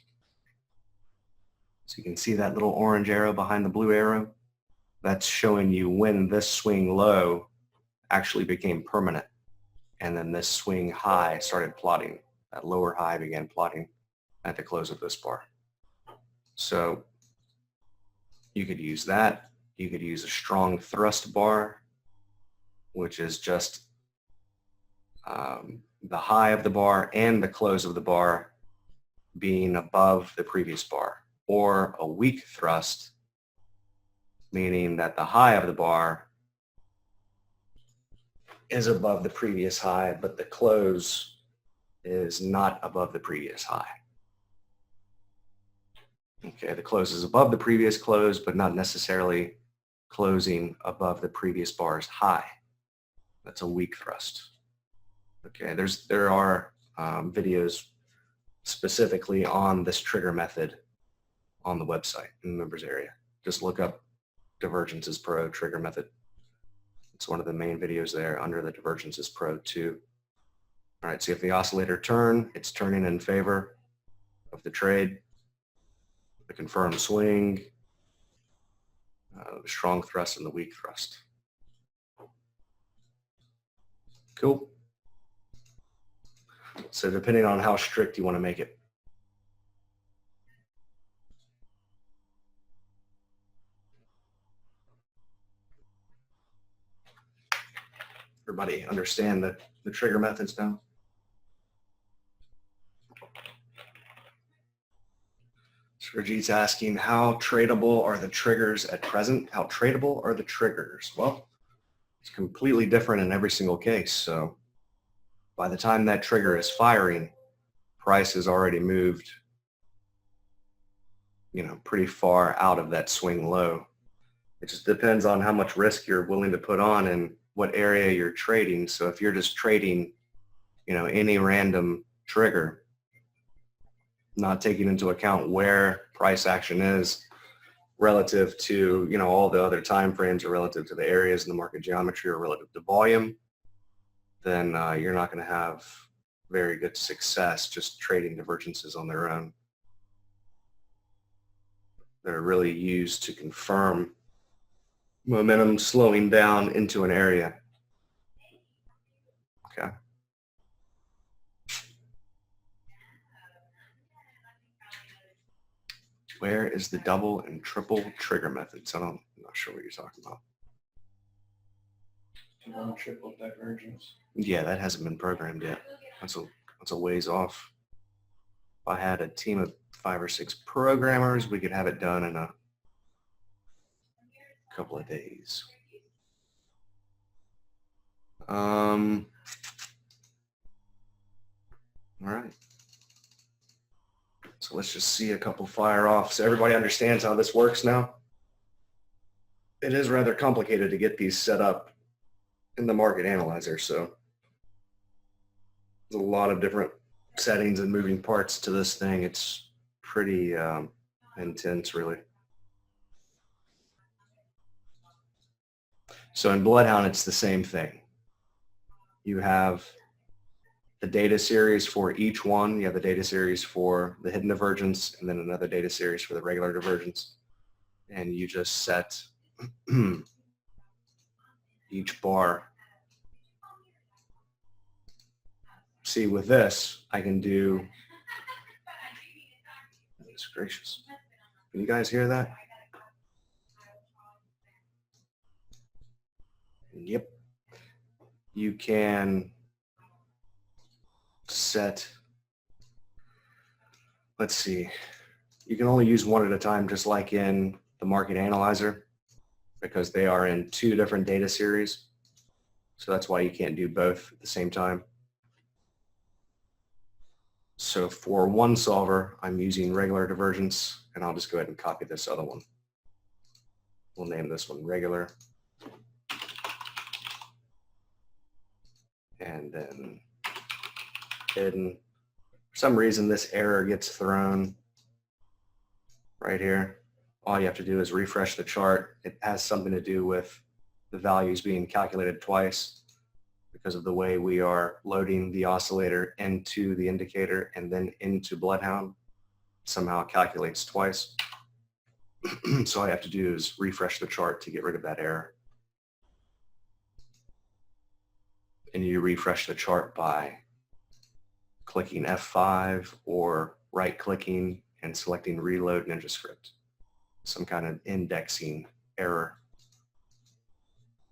So you can see that little orange arrow behind the blue arrow. That's showing you when this swing low actually became permanent. And then this swing high started plotting. That lower high began plotting at the close of this bar. So you could use that. You could use a strong thrust bar, which is just the high of the bar and the close of the bar being above the previous bar, or a weak thrust, meaning that the high of the bar is above the previous high, but the close is not above the previous high. Okay, the close is above the previous close, but not necessarily closing above the previous bar's high. That's a weak thrust. Okay, there are videos specifically on this trigger method on the website in the members area. Just look up Divergences Pro trigger method. It's one of the main videos there under the Divergences Pro 2. All right, so if the oscillator turn, it's turning in favor of the trade. The confirmed swing, the strong thrust and the weak thrust. Cool. So depending on how strict you want to make it. Everybody understand the trigger methods now? Sergey's asking, how tradable are the triggers at present? How tradable are the triggers? Well, it's completely different in every single case. So by the time that trigger is firing, price has already moved, pretty far out of that swing low. It just depends on how much risk you're willing to put on and what area you're trading. So if you're just trading, any random trigger, not taking into account where price action is relative to, all the other time frames or relative to the areas in the market geometry or relative to volume, then you're not going to have very good success just trading divergences on their own. They're really used to confirm momentum slowing down into an area. Okay. Where is the double and triple trigger methods? I'm not sure what you're talking about. Double and triple divergence. Yeah, that hasn't been programmed yet. That's a ways off. If I had a team of 5 or 6 programmers, we could have it done in a couple of days. All right. So let's just see a couple fire off. So everybody understands how this works now. It is rather complicated to get these set up in the market analyzer. So there's a lot of different settings and moving parts to this thing. It's pretty intense, really. So in Bloodhound, it's the same thing. You have the data series for each one. You have the data series for the hidden divergence and then another data series for the regular divergence. And you just set each bar. See, with this, I can do, goodness gracious. Can you guys hear that? Yep. You can set, let's see, you can only use one at a time, just like in the market analyzer, because they are in 2 different data series. So that's why you can't do both at the same time. So for one solver, I'm using regular divergence, and I'll just go ahead and copy this other one. We'll name this one regular. And then hidden. For some reason, this error gets thrown right here. All you have to do is refresh the chart. It has something to do with the values being calculated twice because of the way we are loading the oscillator into the indicator and then into Bloodhound. Somehow it calculates twice. So all I have to do is refresh the chart to get rid of that error. And you refresh the chart by clicking F5 or right-clicking and selecting Reload NinjaScript. Some kind of indexing error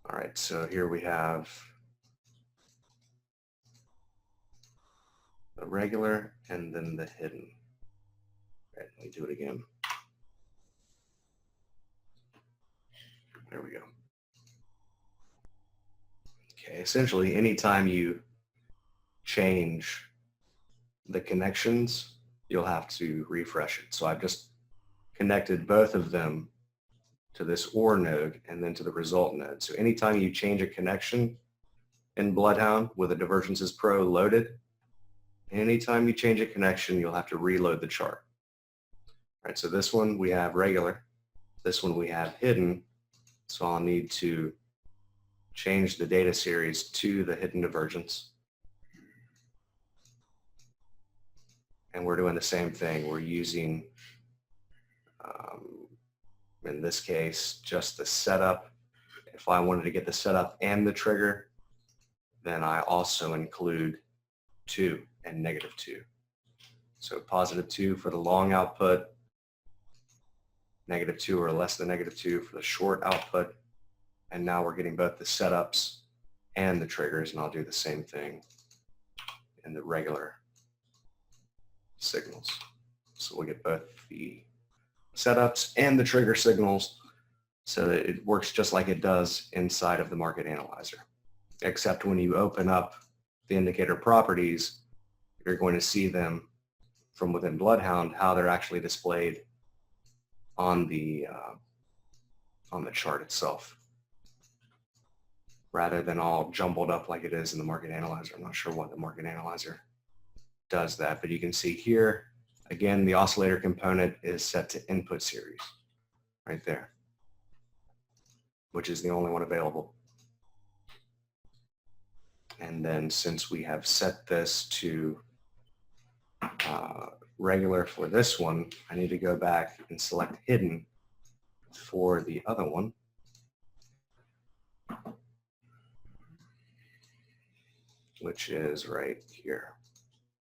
All right, so here we have the regular and then the hidden. All right, let me do it again. There we go. Okay, essentially anytime you change the connections, you'll have to refresh it. So I've just connected both of them to this OR node and then to the result node. So anytime you change a connection in Bloodhound with a Divergences Pro loaded, anytime you change a connection, you'll have to reload the chart. All right, so this one we have regular, this one we have hidden, so I'll need to change the data series to the hidden divergence. And we're doing the same thing. We're using, in this case, just the setup. If I wanted to get the setup and the trigger, then I also include 2 and -2. So +2 for the long output, -2 or less than -2 for the short output. And now we're getting both the setups and the triggers, and I'll do the same thing in the regular signals. So we'll get both the setups and the trigger signals so that it works just like it does inside of the market analyzer. Except when you open up the indicator properties, you're going to see them from within Bloodhound, how they're actually displayed on the chart itself, rather than all jumbled up like it is in the market analyzer. I'm not sure what the market analyzer does that, but you can see here, again, the oscillator component is set to input series right there, which is the only one available. And then since we have set this to regular for this one, I need to go back and select hidden for the other one. Which is right here,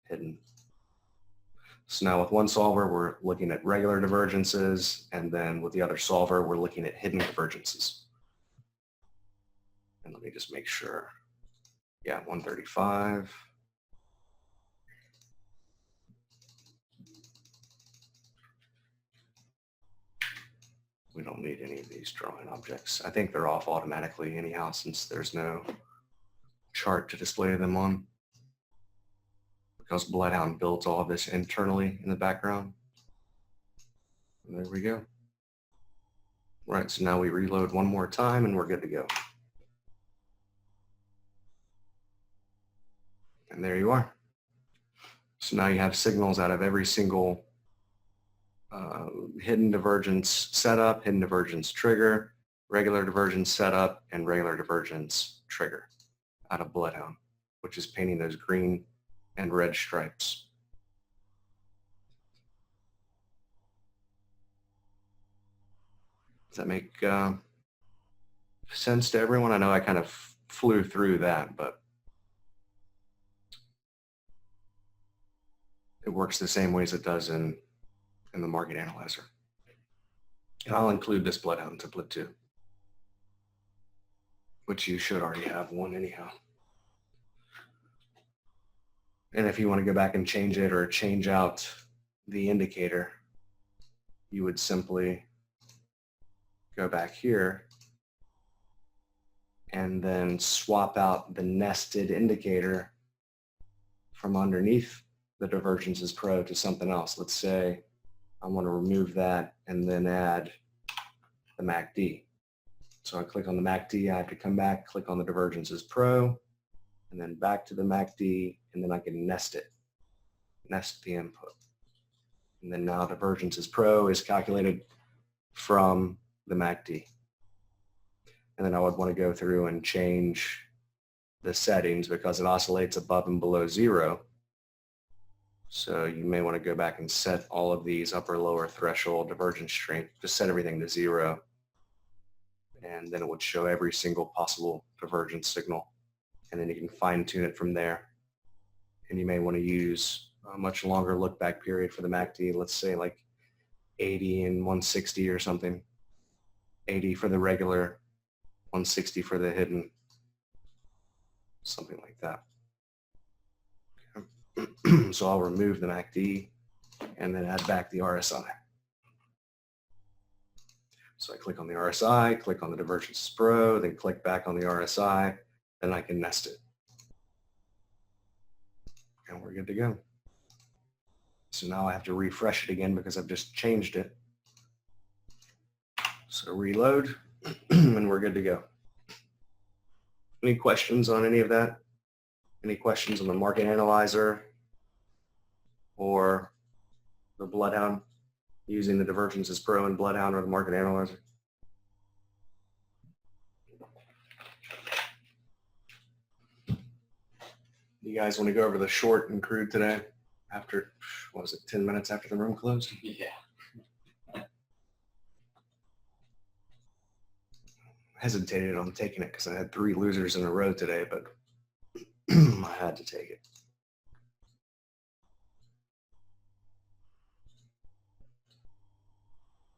hidden. So now with one solver, we're looking at regular divergences, and then with the other solver, we're looking at hidden divergences. And let me just make sure. Yeah, 135. We don't need any of these drawing objects. I think they're off automatically anyhow, since there's no chart to display them on, because Bloodhound builds all of this internally in the background. And there we go. Right, so now we reload one more time and we're good to go. And there you are. So now you have signals out of every single hidden divergence setup, hidden divergence trigger, regular divergence setup, and regular divergence trigger out of Bloodhound, which is painting those green and red stripes. Does that make sense to everyone? I know I kind of flew through that, but it works the same way as it does in the market analyzer. And I'll include this Bloodhound template too, which you should already have one anyhow. And if you want to go back and change it or change out the indicator, you would simply go back here and then swap out the nested indicator from underneath the Divergences Pro to something else. Let's say I want to remove that and then add the MACD. So I click on the MACD, I have to come back, click on the Divergences Pro, and then back to the MACD, and then I can nest it, nest the input. And then now Divergences Pro is calculated from the MACD. And then I would want to go through and change the settings because it oscillates above and below 0. So you may want to go back and set all of these upper lower threshold divergence strength, just set everything to 0. And then it would show every single possible divergence signal. And then you can fine tune it from there. And you may want to use a much longer look back period for the MACD, let's say like 80 and 160 or something. 80 for the regular, 160 for the hidden, something like that. Okay. So I'll remove the MACD and then add back the RSI. So I click on the RSI, click on the Divergence Pro, then click back on the RSI, then I can nest it. And we're good to go. So now I have to refresh it again because I've just changed it. So reload, and we're good to go. Any questions on any of that? Any questions on the market analyzer or the Bloodhound using the Divergences Pro and Bloodhound or the market analyzer? You guys want to go over the short and crude today after, what was it, 10 minutes after the room closed? Yeah. Hesitated on taking it because I had 3 losers in a row today, but I had to take it.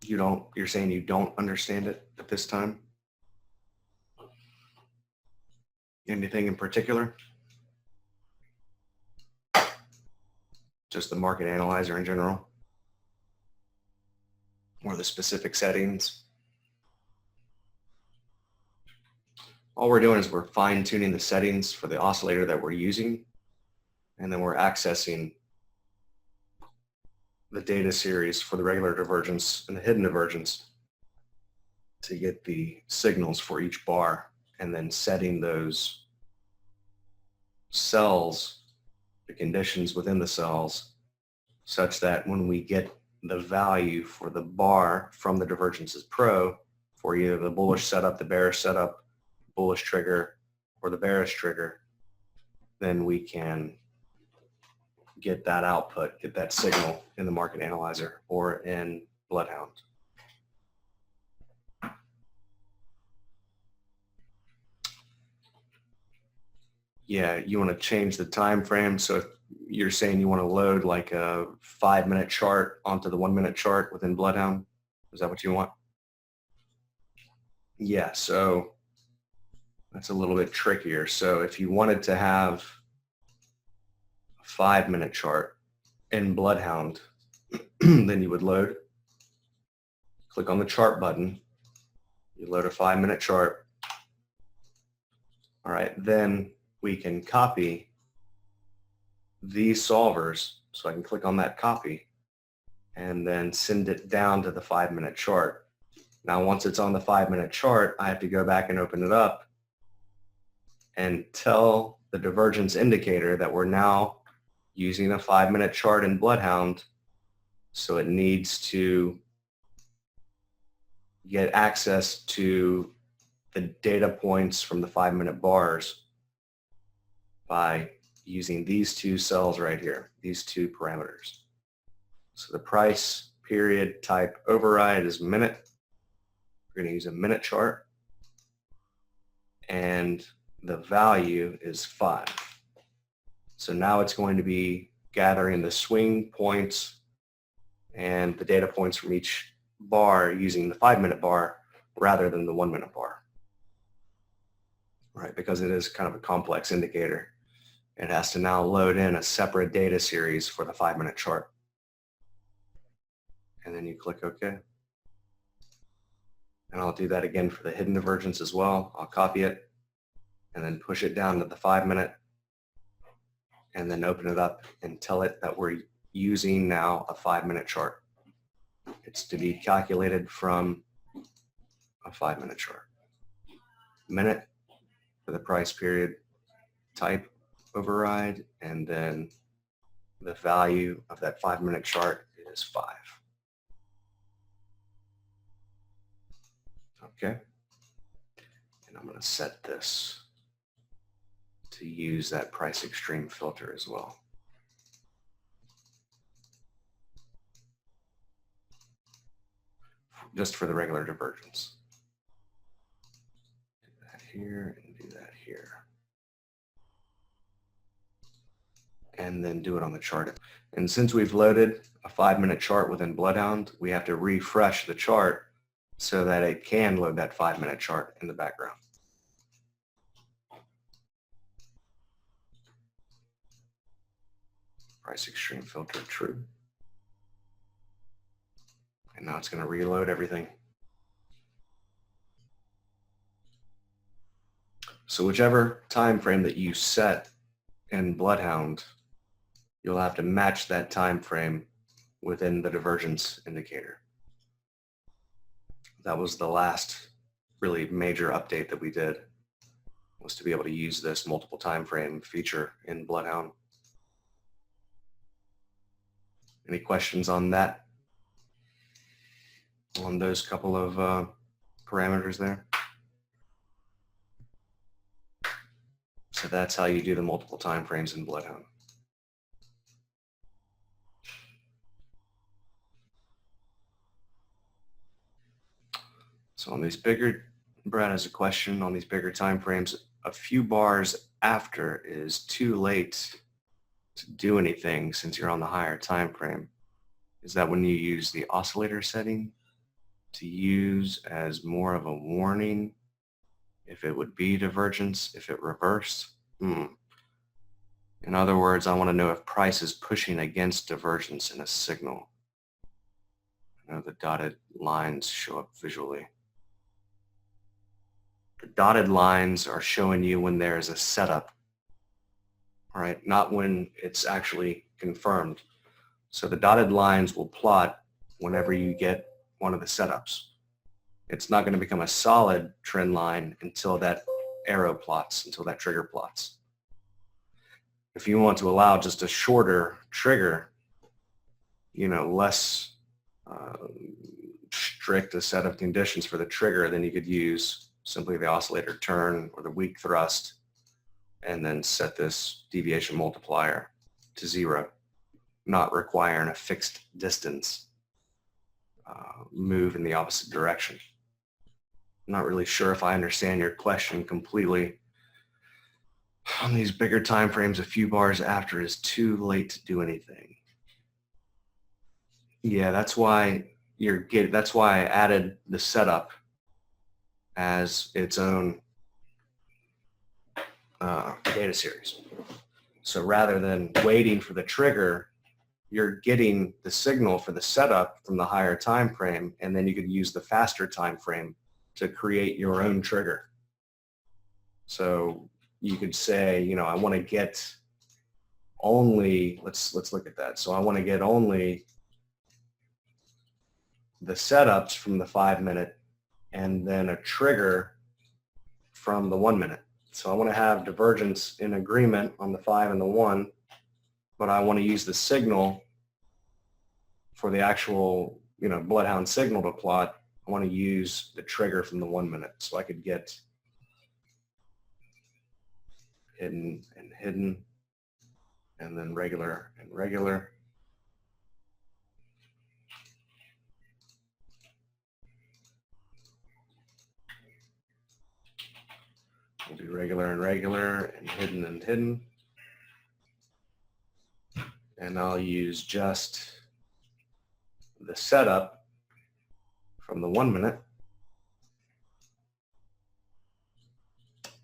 You're saying you don't understand it at this time? Anything in particular? Just the market analyzer in general? Or the specific settings? All we're doing is we're fine-tuning the settings for the oscillator that we're using, and then we're accessing the data series for the regular divergence and the hidden divergence to get the signals for each bar, and then setting those cells, the conditions within the cells, such that when we get the value for the bar from the Divergences Pro for either the bullish setup, the bearish setup, bullish trigger, or the bearish trigger, then we can get that output, get that signal in the market analyzer or in Bloodhound. Yeah, you want to change the time frame. So if you're saying you want to load like a 5-minute chart onto the 1-minute chart within Bloodhound, is that what you want? Yeah, so that's a little bit trickier. So if you wanted to have a 5-minute chart in Bloodhound, then you would load, click on the chart button, you load a 5-minute chart. All right, then we can copy these solvers. So I can click on that copy and then send it down to the 5-minute chart. Now, once it's on the 5-minute chart, I have to go back and open it up and tell the divergence indicator that we're now using a 5-minute chart in Bloodhound. So it needs to get access to the data points from the 5-minute bars by using these 2 cells right here, these 2 parameters. So the price, period, type override is minute. We're going to use a minute chart. And the value is 5. So now it's going to be gathering the swing points and the data points from each bar using the 5-minute bar rather than the 1-minute bar. Right, because it is kind of a complex indicator. It has to now load in a separate data series for the 5-minute chart. And then you click OK. And I'll do that again for the hidden divergence as well. I'll copy it and then push it down to the 5-minute and then open it up and tell it that we're using now a 5-minute chart. It's to be calculated from a 5-minute chart. Minute for the price period, type override, and then the value of that 5-minute chart is 5. Okay. And I'm going to set this to use that price extreme filter as well. Just for the regular divergence. Do that here and do that here. And then do it on the chart. And since we've loaded a 5-minute chart within Bloodhound, we have to refresh the chart so that it can load that 5-minute chart in the background. price extreme filter true. And now it's going to reload everything. So whichever time frame that you set in Bloodhound, you'll have to match that time frame within the divergence indicator. That was the last really major update that we did, was to be able to use this multiple time frame feature in Bloodhound. Any questions on that? On those couple of parameters there? So that's how you do the multiple time frames in Bloodhound. So on these bigger, Brad has a question on these bigger time frames. A few bars after is too late to do anything since you're on the higher time frame. Is that when you use the oscillator setting to use as more of a warning if it would be divergence, if it reversed? In other words, I want to know if price is pushing against divergence in a signal. I know the dotted lines show up visually. The dotted lines are showing you when there is a setup, all right, not when it's actually confirmed. So the dotted lines will plot whenever you get one of the setups. It's not going to become a solid trend line until that arrow plots, until that trigger plots. If you want to allow just a shorter trigger, less strict a set of conditions for the trigger, then you could use simply the oscillator turn or the weak thrust and then set this deviation multiplier to 0, not requiring a fixed distance move in the opposite direction. I'm not really sure if I understand your question completely. On these bigger time frames, a few bars after is too late to do anything. Yeah, that's why I added the setup as its own data series. So rather than waiting for the trigger, you're getting the signal for the setup from the higher time frame, and then you could use the faster time frame to create your own trigger. So you could say, I want to get only, let's look at that. So I want to get only the setups from the 5 minute and then a trigger from the 1 minute. So I want to have divergence in agreement on the 5 and the 1, but I want to use the signal for the actual, Bloodhound signal to plot. I want to use the trigger from the 1 minute. So I could get hidden and hidden, and then regular and regular. We'll do regular and regular and hidden and hidden. And I'll use just the setup from the 1 minute,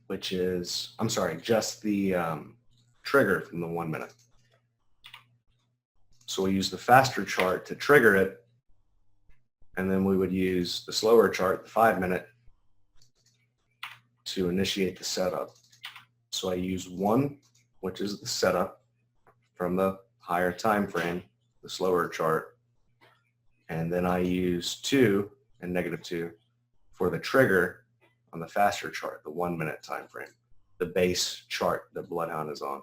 which is, just the trigger from the 1 minute. So we use the faster chart to trigger it, and then we would use the slower chart, the 5 minute, to initiate the setup. So I use 1, which is the setup from the higher time frame, the slower chart, and then I use 2 and -2 for the trigger on the faster chart, the 1 minute time frame, the base chart that Bloodhound is on.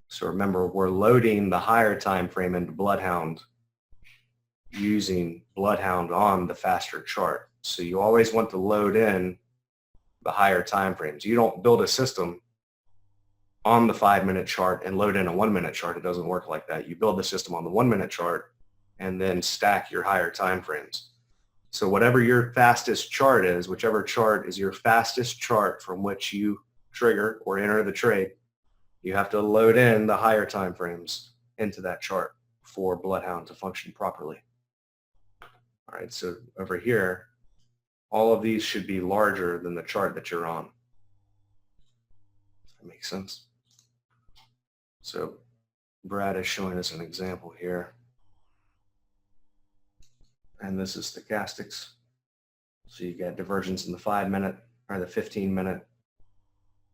So remember, we're loading the higher time frame into Bloodhound using Bloodhound on the faster chart. So you always want to load in the higher time frames. You don't build a system on the 5 minute chart and load in a 1 minute chart. It doesn't work like that. You build the system on the 1 minute chart and then stack your higher time frames. So whatever your fastest chart is, whichever chart is your fastest chart from which you trigger or enter the trade, you have to load in the higher time frames into that chart for Bloodhound to function properly. All right, so over here, all of these should be larger than the chart that you're on. Does that make sense? So Brad is showing us an example here. And this is stochastics. So you get divergence in the 5-minute or the 15-minute.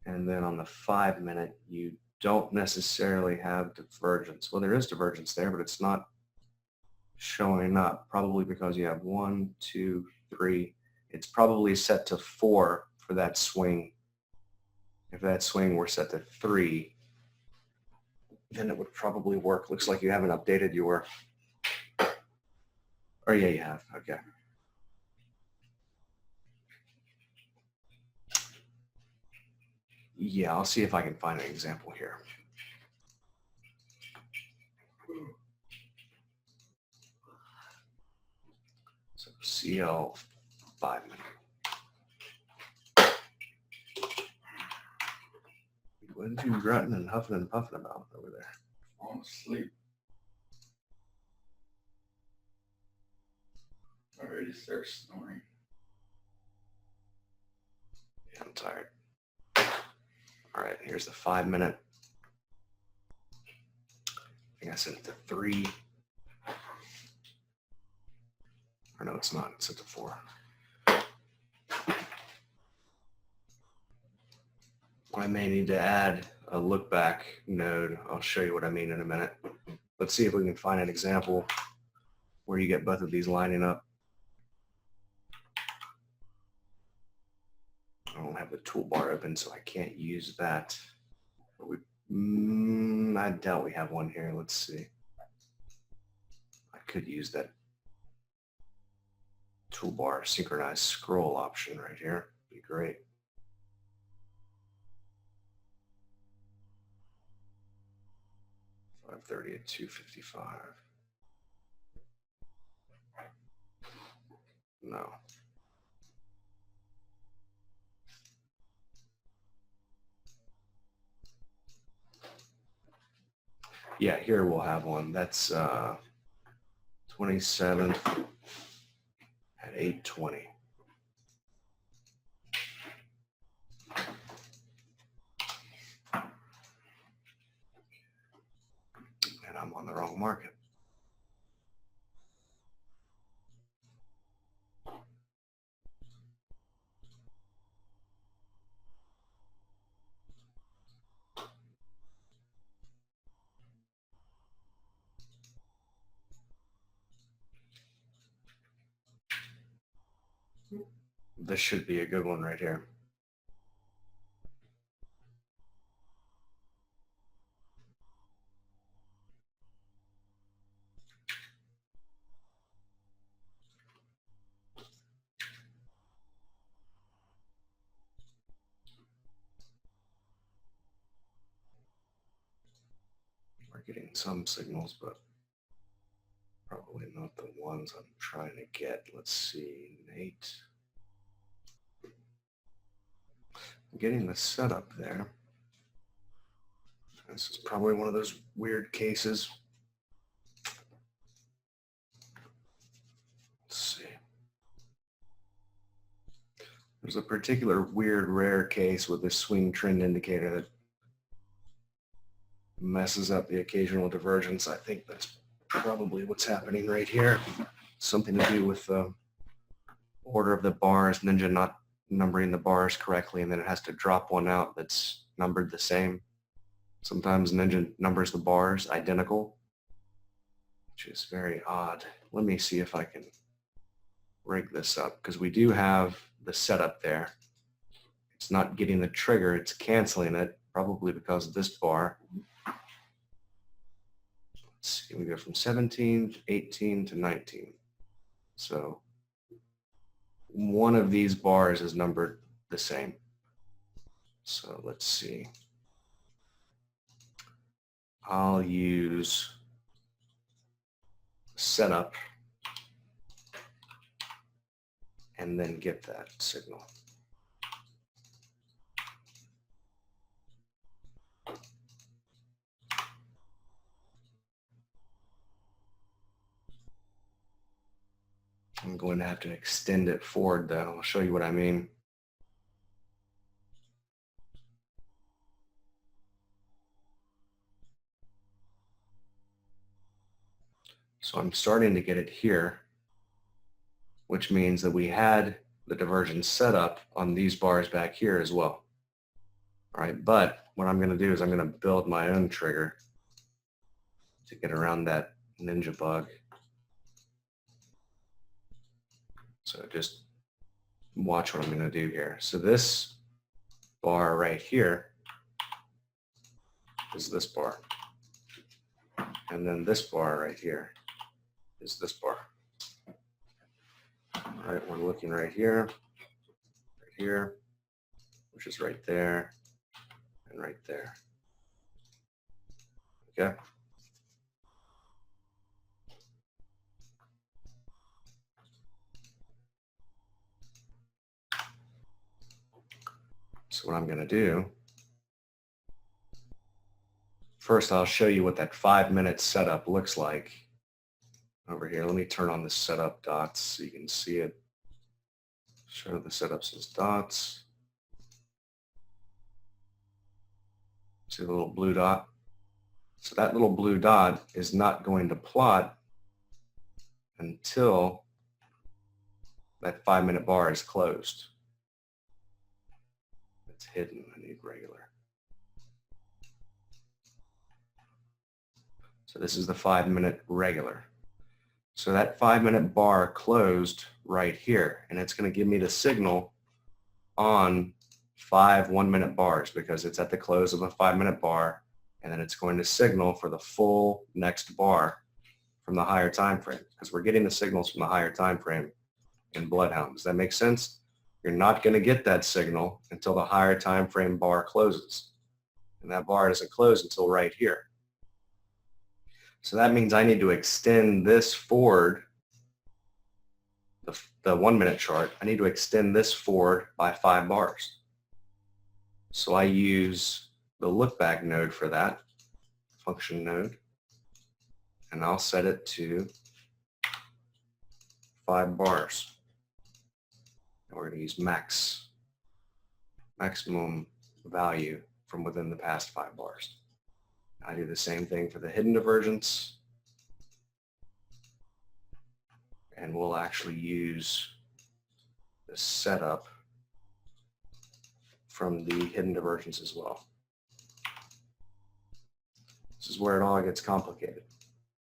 And then on the 5-minute, you don't necessarily have divergence. Well, there is divergence there, but it's not showing up, probably because you have 1, 2, 3. It's probably set to 4 for that swing. If that swing were set to 3, then it would probably work. Looks like you haven't updated your, oh yeah, you have, okay. Yeah, I'll see if I can find an example here. So CL 5-minute. What are you grunting and huffing and puffing about over there? Falling asleep. I already start snoring. Yeah, I'm tired. All right, here's the 5-minute. I think I set it to 3. Or no, it's not. It's set to 4. I may need to add a look back node. I'll show you what I mean in a minute. Let's see if we can find an example where you get both of these lining up. I don't have the toolbar open, so I can't use that. But I doubt we have one here. Let's see. I could use that toolbar synchronized scroll option right here. Be great. .530 at 255. No. Yeah, here we'll have one. That's 27th at 8:20. And I'm on the wrong market. This should be a good one right here. We're getting some signals, but probably not the ones I'm trying to get. Let's see, Nate. I'm getting the setup there. This is probably one of those weird cases. Let's see. There's a particular weird, rare case with this swing trend indicator that messes up the occasional divergence. I think that's probably what's happening right here. Something to do with the order of the bars, Ninja not numbering the bars correctly, and then it has to drop one out that's numbered the same. Sometimes Ninja numbers the bars identical, which is very odd. Let me see if I can rig this up, because we do have the setup there. It's not getting the trigger, it's canceling it, probably because of this bar. Let's see, we go from 17 to 18 to 19. So one of these bars is numbered the same. So let's see. I'll use setup and then get that signal. I'm going to have to extend it forward though. I'll show you what I mean. So I'm starting to get it here, which means that we had the divergence set up on these bars back here as well. All right, but what I'm going to do is I'm going to build my own trigger to get around that ninja bug. So just watch what I'm going to do here. So this bar right here is this bar. And then this bar right here is this bar. All right, we're looking right here, which is right there, and right there. Okay. So what I'm going to do, first I'll show you what that 5-minute setup looks like over here. Let me turn on the setup dots so you can see it. Show the setups as dots. See the little blue dot? So that little blue dot is not going to plot until that 5-minute bar is closed. It's hidden. I need regular. So this is the 5-minute regular. So that 5-minute bar closed right here, and it's going to give me the signal on 5 1-minute bars because it's at the close of a 5-minute bar, and then it's going to signal for the full next bar from the higher time frame because we're getting the signals from the higher time frame in Bloodhound. Does that make sense? You're not going to get that signal until the higher time frame bar closes, and that bar doesn't close until right here. So that means I need to extend this forward, the 1-minute chart. I need to extend this forward by 5 bars. So I use the look back node for that, function node, and I'll set it to 5 bars. And we're going to use maximum value from within the past 5 bars. I do the same thing for the hidden divergence, and we'll actually use the setup from the hidden divergence as well. This is where it all gets complicated.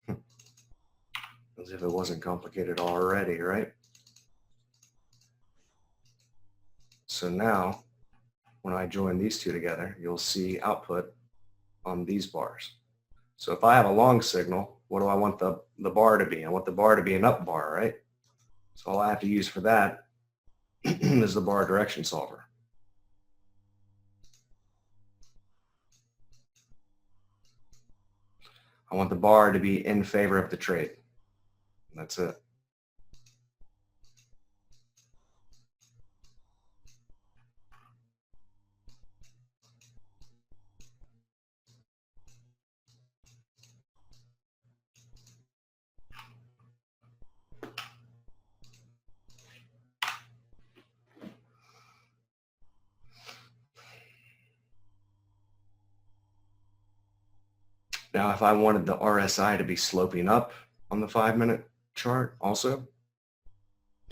As if it wasn't complicated already, right? So now, when I join these two together, you'll see output on these bars. So if I have a long signal, what do I want the bar to be? I want the bar to be an up bar, right? So all I have to use for that is the bar direction solver. I want the bar to be in favor of the trade. And that's it. Now, if I wanted the RSI to be sloping up on the 5-minute chart also,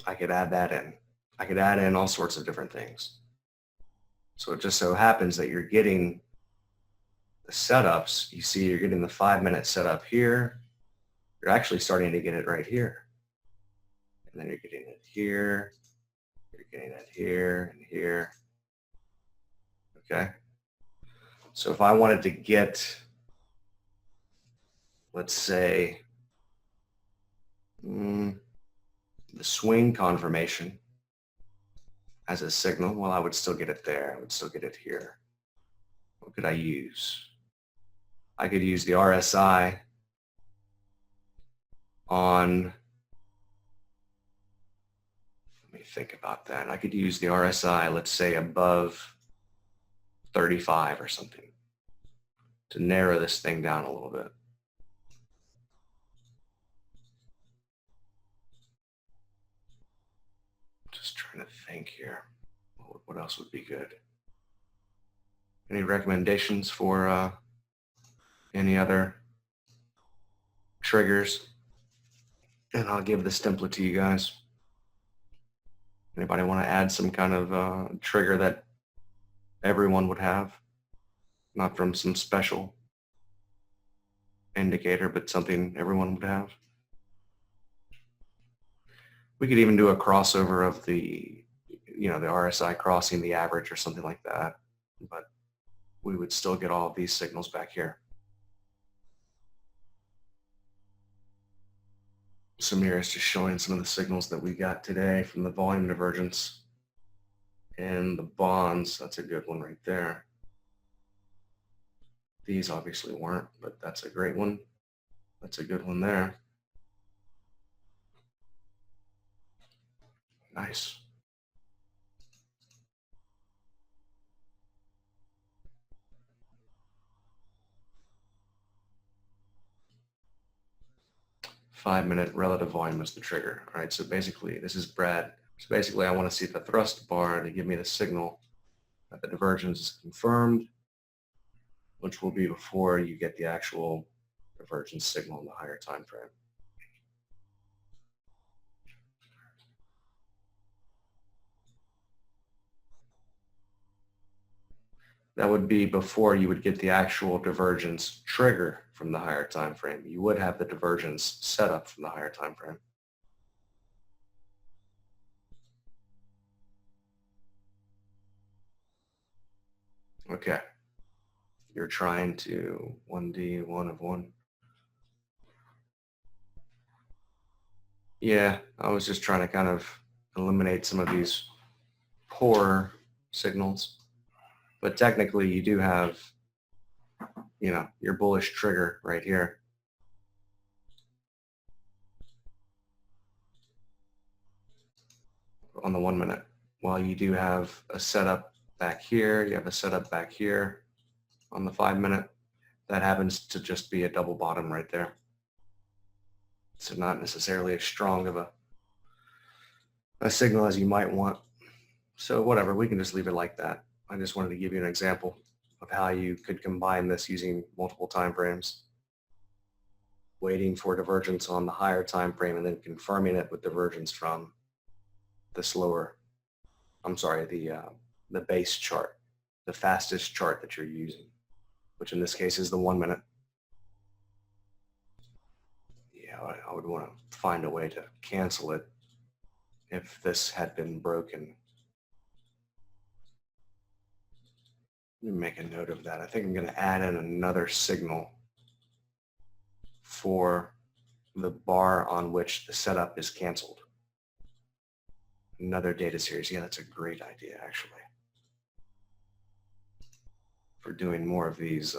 I could add that in. I could add in all sorts of different things. So it just so happens that you're getting the setups. You see you're getting the 5-minute setup here. You're actually starting to get it right here. And then you're getting it here. You're getting it here and here. Okay? So if I wanted to get, let's say, the swing confirmation as a signal, well, I would still get it there. I would still get it here. What could I use? I could use the RSI on, let me think about that. I could use the RSI, let's say, above 35 or something to narrow this thing down a little bit. Just trying to think here. What else would be good? Any recommendations for any other triggers? And I'll give this template to you guys. Anybody want to add some kind of trigger that everyone would have? Not from some special indicator, but something everyone would have. We could even do a crossover of the, the RSI crossing the average or something like that, but we would still get all of these signals back here. Samir is just showing some of the signals that we got today from the volume divergence and the bonds. That's a good one right there. These obviously weren't, but that's a great one. That's a good one there. Nice. Five-minute relative volume is the trigger. All right, so basically, this is Brad. So basically, I want to see the thrust bar to give me the signal that the divergence is confirmed, which will be before you get the actual divergence signal in the higher time frame. That would be before you would get the actual divergence trigger from the higher time frame. You would have the divergence set up from the higher time frame. Okay. You're trying to 1D, 1 of 1. Yeah, I was just trying to kind of eliminate some of these poor signals. But technically you do have, your bullish trigger right here. On the 1 minute. While you do have a setup back here, you have a setup back here on the 5 minute. That happens to just be a double bottom right there. So not necessarily as strong of a signal as you might want. So whatever, we can just leave it like that. I just wanted to give you an example of how you could combine this using multiple time frames, waiting for divergence on the higher time frame and then confirming it with divergence from the the base chart, the fastest chart that you're using, which in this case is the 1 minute. Yeah, I would want to find a way to cancel it if this had been broken. Let me make a note of that. I think I'm going to add in another signal for the bar on which the setup is canceled. Another data series. Yeah, that's a great idea, actually, for doing more of these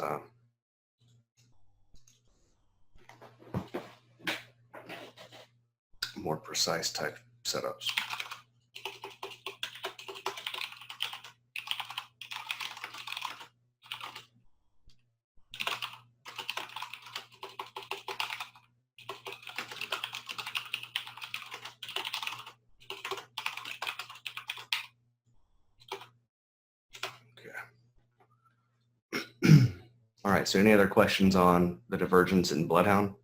more precise type setups. All right, so any other questions on the divergence in Bloodhound?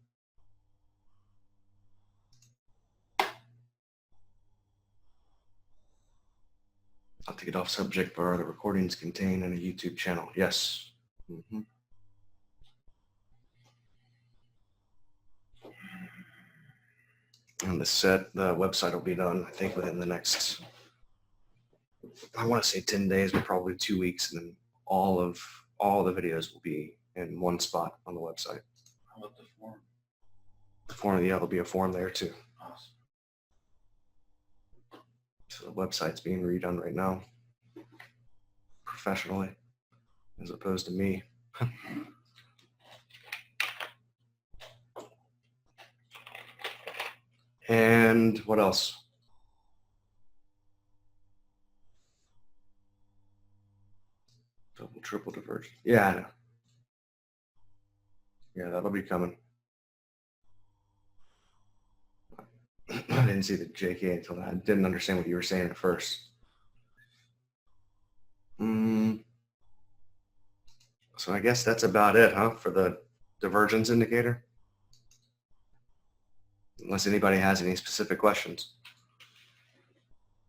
Not to get off subject, but are the recordings contained in a YouTube channel? Yes. Mm-hmm. And the website will be done, I think, within the next, I want to say 10 days, but probably 2 weeks, and then all the videos will be in one spot on the website. How about the form? The form, yeah, there'll be a form there too. Awesome. So the website's being redone right now, professionally, as opposed to me. And what else? Double, triple divergence. Yeah, I know. Yeah, that'll be coming. I didn't see the JK until I didn't understand what you were saying at first. So I guess that's about it, huh, for the divergence indicator? Unless anybody has any specific questions.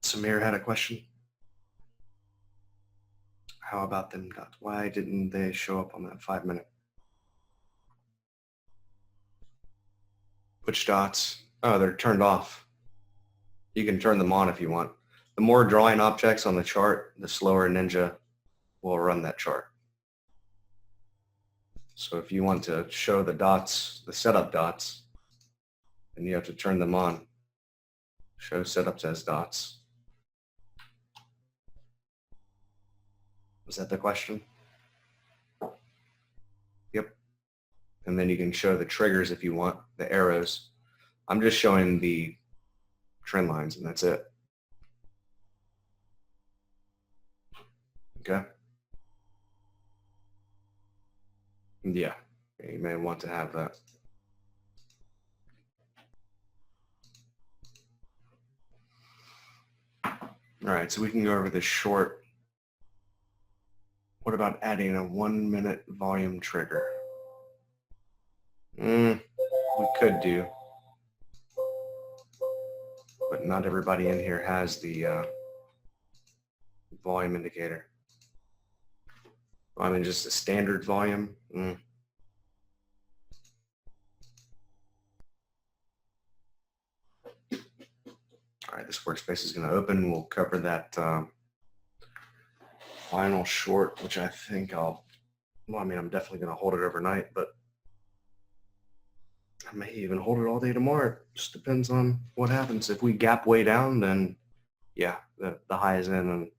Samir had a question. How about them dots? Why didn't they show up on that 5 minute? Which dots? Oh, they're turned off. You can turn them on if you want. The more drawing objects on the chart, the slower Ninja will run that chart. So if you want to show the dots, the setup dots, then you have to turn them on. Show setups as dots. Was that the question? Yep. And then you can show the triggers if you want, the arrows. I'm just showing the trend lines and that's it. Okay. Yeah, you may want to have that. All right, so we can go over this short. What about adding a 1 minute volume trigger? We could do, but not everybody in here has the volume indicator. I mean, just a standard volume. All right, this workspace is going to open. We'll cover that final short, which I think well, I mean, I'm definitely going to hold it overnight, but I may even hold it all day tomorrow. It just depends on what happens. If we gap way down, then yeah, the high is in,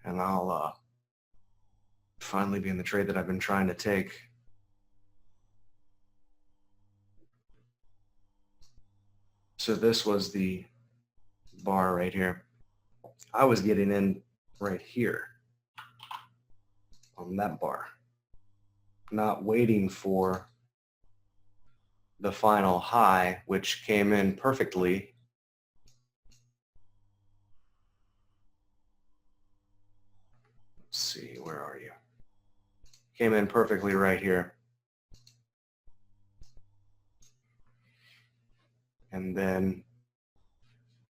and I'll finally be in the trade that I've been trying to take. So this was the bar right here. I was getting in right here on that bar, not waiting for the final high, which came in perfectly. Let's see, where are you? Came in perfectly right here. And then,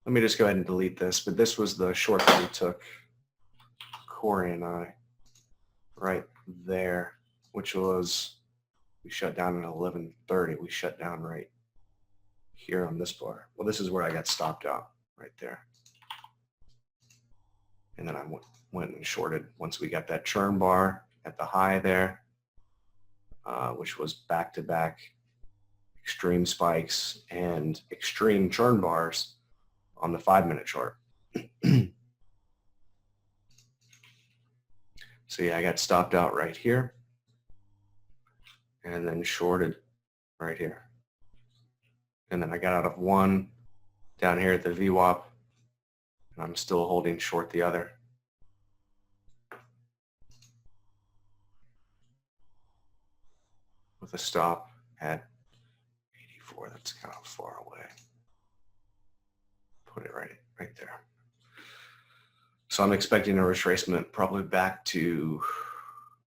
let me just go ahead and delete this, but this was the short that we took, Corey and I, right there, which was, we shut down at 11:30. We shut down right here on this bar. Well, this is where I got stopped out, right there. And then I went and shorted once we got that churn bar at the high there, which was back-to-back extreme spikes and extreme churn bars on the 5 minute chart. So yeah, I got stopped out right here and then shorted right here. And then I got out of one down here at the VWAP, and I'm still holding short the other. With a stop at 84, that's kind of far away. Put it right there. So I'm expecting a retracement probably back to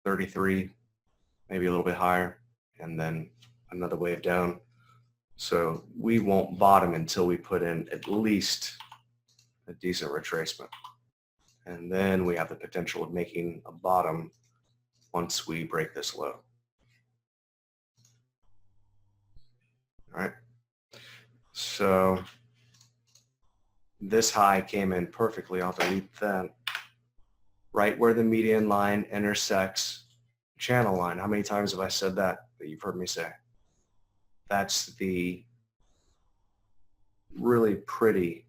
33, maybe a little bit higher, and then another wave down. So we won't bottom until we put in at least a decent retracement. And then we have the potential of making a bottom once we break this low. All right. So this high came in perfectly. I'll delete that. Right where the median line intersects channel line. How many times have I said that you've heard me say? That's the really pretty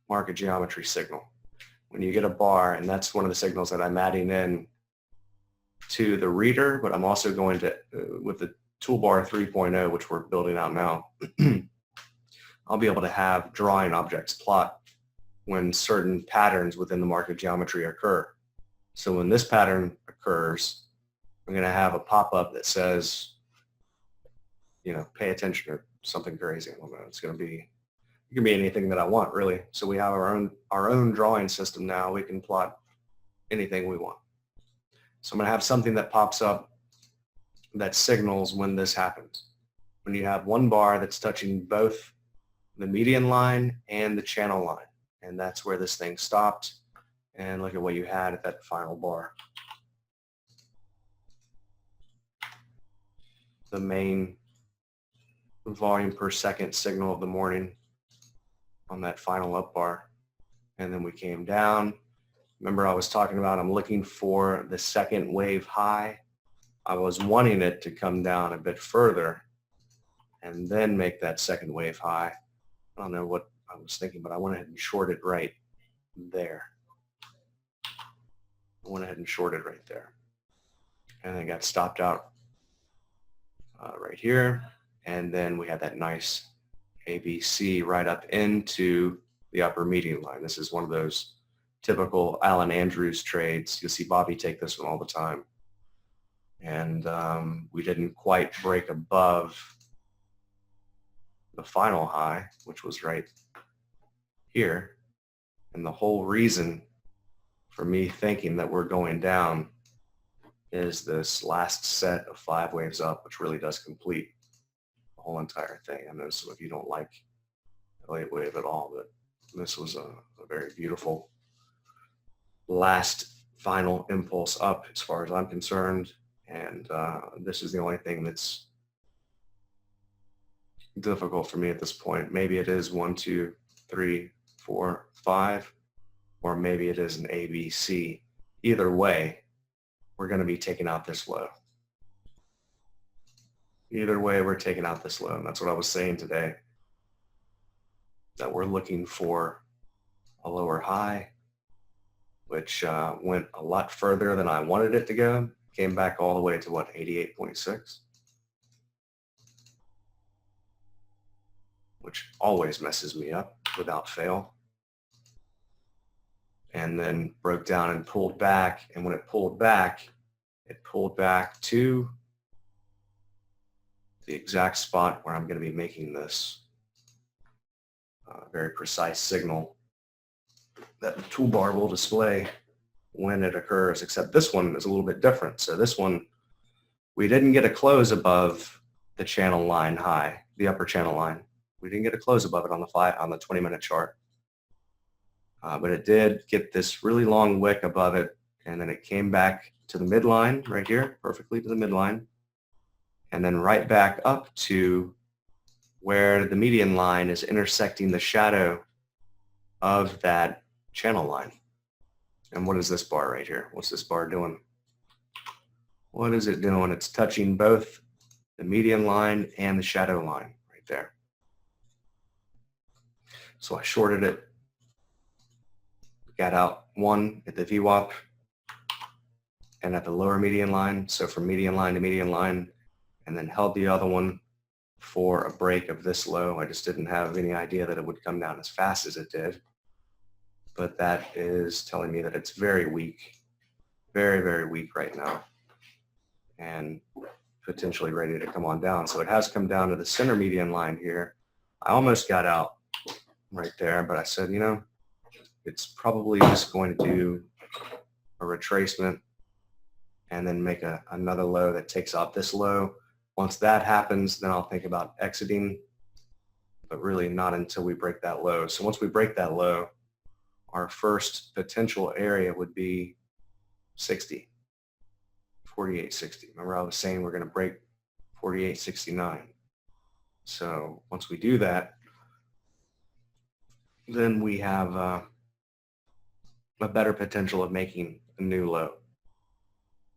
market geometry signal. When you get a bar, and that's one of the signals that I'm adding in to the reader, but I'm also going to, with the toolbar 3.0, which we're building out now, I'll be able to have drawing objects plot when certain patterns within the market geometry occur. So when this pattern occurs, I'm going to have a pop-up that says, you know, pay attention to something crazy. Well, it's going to be, it can be anything that I want, really. So we have our own drawing system now. We can plot anything we want. So I'm going to have something that pops up that signals when this happens. when you have one bar that's touching both the median line and the channel line. And that's where this thing stopped. And look at what you had at that final bar. The main volume per second signal of the morning on that final up bar. And then we came down. Remember, I was talking about I'm looking for the second wave high. I was wanting it to come down a bit further and then make that second wave high. I don't know what I was thinking, but I went ahead and shorted right there. I went ahead and shorted right there. And then got stopped out right here. And then we had that nice ABC right up into the upper median line. This is one of those typical Alan Andrews trades. You'll see Bobby take this one all the time. And we didn't quite break above the final high, which was right here. And the whole reason for me thinking that we're going down is this last set of 5 waves up, which really does complete the whole entire thing. I know some of you don't like the 8 wave at all, but this was a very beautiful last final impulse up as far as I'm concerned. And this is the only thing that's difficult for me at this point. Maybe it is 1, 2, 3, 4, 5, or maybe it is an ABC. Either way, we're going to be taking out this low. Either way, we're taking out this low. And that's what I was saying today, that we're looking for a lower high, which went a lot further than I wanted it to go. Came back all the way to what, 88.6? Which always messes me up without fail. And then broke down and pulled back. And when it pulled back to the exact spot where I'm going to be making this very precise signal that the toolbar will display when it occurs, except this one is a little bit different. So this one, we didn't get a close above the channel line high, the upper channel line. We didn't get a close above it on the 20-minute chart. But it did get this really long wick above it, and then it came back to the midline right here, perfectly to the midline, and then right back up to where the median line is intersecting the shadow of that channel line. And what is this bar right here? What's this bar doing? What is it doing? It's touching both the median line and the shadow line right there. So I shorted it, got out one at the VWAP and at the lower median line, so from median line to median line, and then held the other one for a break of this low. I just didn't have any idea that it would come down as fast as it did. But that is telling me that it's very weak, very, very weak right now, and potentially ready to come on down. So it has come down to the center median line here. I almost got out right there, but I said, you know, it's probably just going to do a retracement and then make another low that takes out this low. Once that happens, then I'll think about exiting, but really not until we break that low. So once we break that low, our first potential area would be 60, 48.60. Remember I was saying we're going to break 48.69. So once we do that, then we have a better potential of making a new low.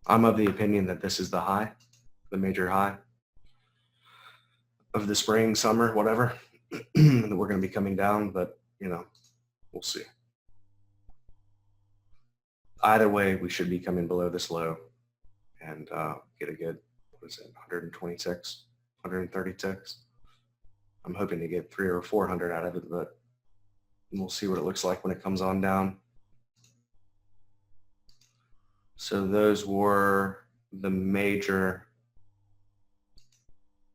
I'm of the opinion that this is the high, the major high of the spring, summer, whatever, that we're going to be coming down, but, you know, we'll see. Either way, we should be coming below this low and get a good, what is it, 126, 136. I'm hoping to get 300 or 400 out of it, but we'll see what it looks like when it comes on down. So those were the major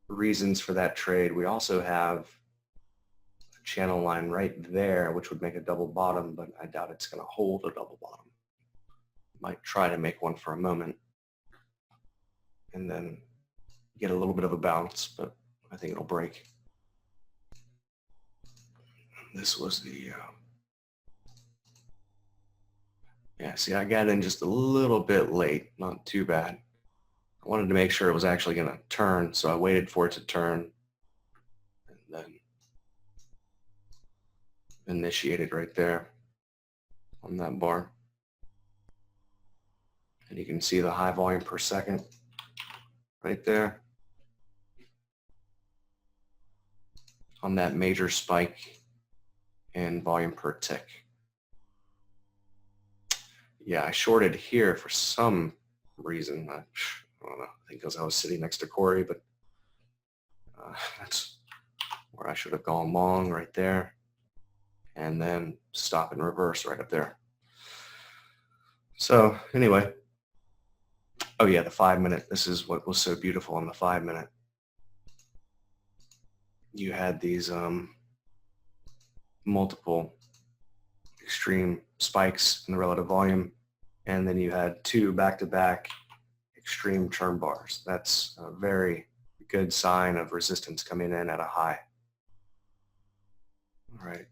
reasons for that trade. We also have a channel line right there, which would make a double bottom, but I doubt it's going to hold a double bottom. Might try to make one for a moment and then get a little bit of a bounce, but I think it'll break. This was the, yeah, see, I got in just a little bit late, not too bad. I wanted to make sure it was actually going to turn, so I waited for it to turn and then initiated right there on that bar. And you can see the high volume per second right there on that major spike in volume per tick. Yeah, I shorted here for some reason. I don't know. I think because I was sitting next to Corey, but that's where I should have gone long right there. And then stop and reverse right up there. So anyway, oh yeah, the 5 minute. This is what was so beautiful on the 5 minute. You had these multiple extreme spikes in the relative volume, and then you had two back-to-back extreme churn bars. That's a very good sign of resistance coming in at a high. All right,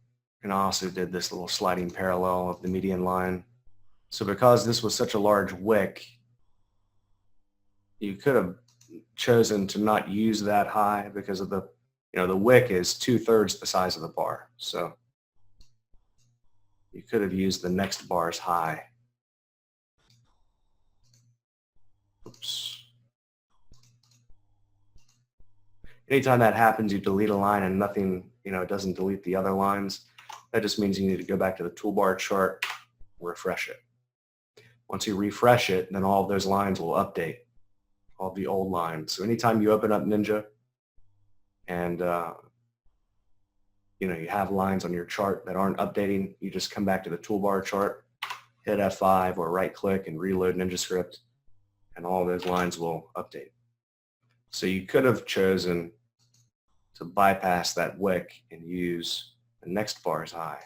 and I also did this little sliding parallel of the median line. So because this was such a large wick, you could have chosen to not use that high because of the, the wick is 2/3 the size of the bar. So you could have used the next bar's high. Oops. Anytime that happens, you delete a line and nothing, it doesn't delete the other lines. That just means you need to go back to the toolbar chart, refresh it. Once you refresh it, then all of those lines will update, all the old lines. So anytime you open up Ninja and you have lines on your chart that aren't updating, you just come back to the toolbar chart, hit F5 or right click and reload NinjaScript, and all those lines will update. So you could have chosen to bypass that wick and use the next bar's high,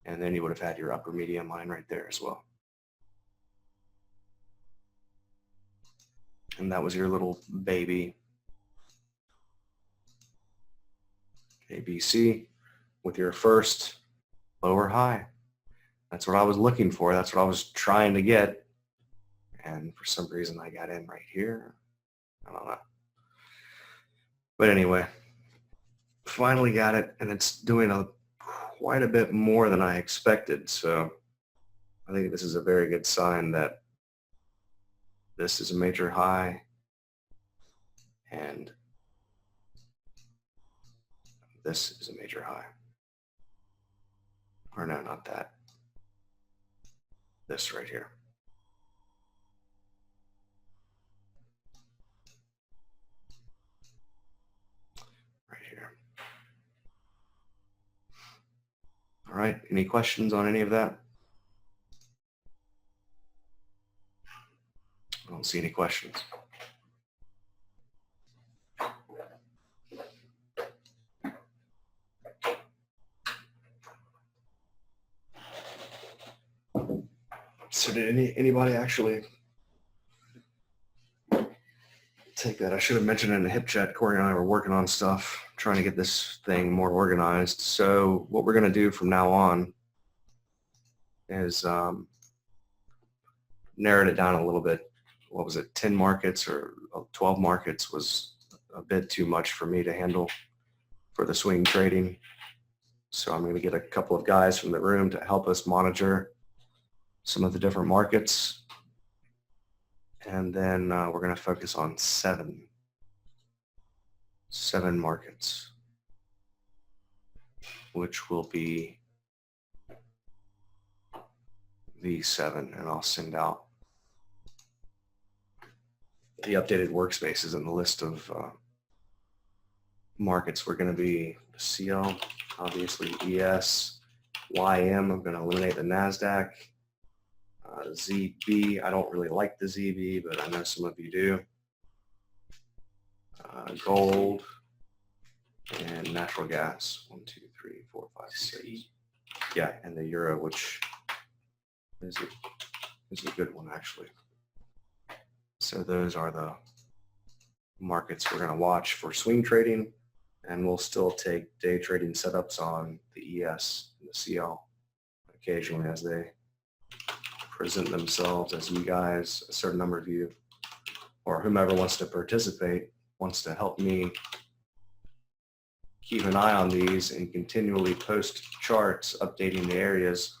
and then you would have had your upper median line right there as well. And that was your little baby ABC with your first lower high. That's what I was looking for. That's what I was trying to get. And for some reason I got in right here. I don't know. But anyway, finally got it, and it's doing quite a bit more than I expected. So I think this is a very good sign that this is a major high and this is a major high. Or no, not that. This right here. Right here. All right, any questions on any of that? I don't see any questions. So did anybody actually take that? I should have mentioned in the hip chat, Corey and I were working on stuff, trying to get this thing more organized. So what we're going to do from now on is narrowed it down a little bit. What was it, 10 markets or 12 markets was a bit too much for me to handle for the swing trading. So I'm going to get a couple of guys from the room to help us monitor some of the different markets. And then we're going to focus on seven markets, which will be these 7. And I'll send out the updated workspaces and the list of markets. We're going to be CL, obviously ES, YM. I'm going to eliminate the NASDAQ. ZB, I don't really like the ZB, but I know some of you do. Gold and natural gas. 1, 2, 3, 4, 5, 6. Yeah, and the euro, which is a good one actually. So those are the markets we're going to watch for swing trading. And we'll still take day trading setups on the ES and the CL occasionally as they present themselves as you guys, a certain number of you, or whomever wants to participate, wants to help me keep an eye on these and continually post charts updating the areas.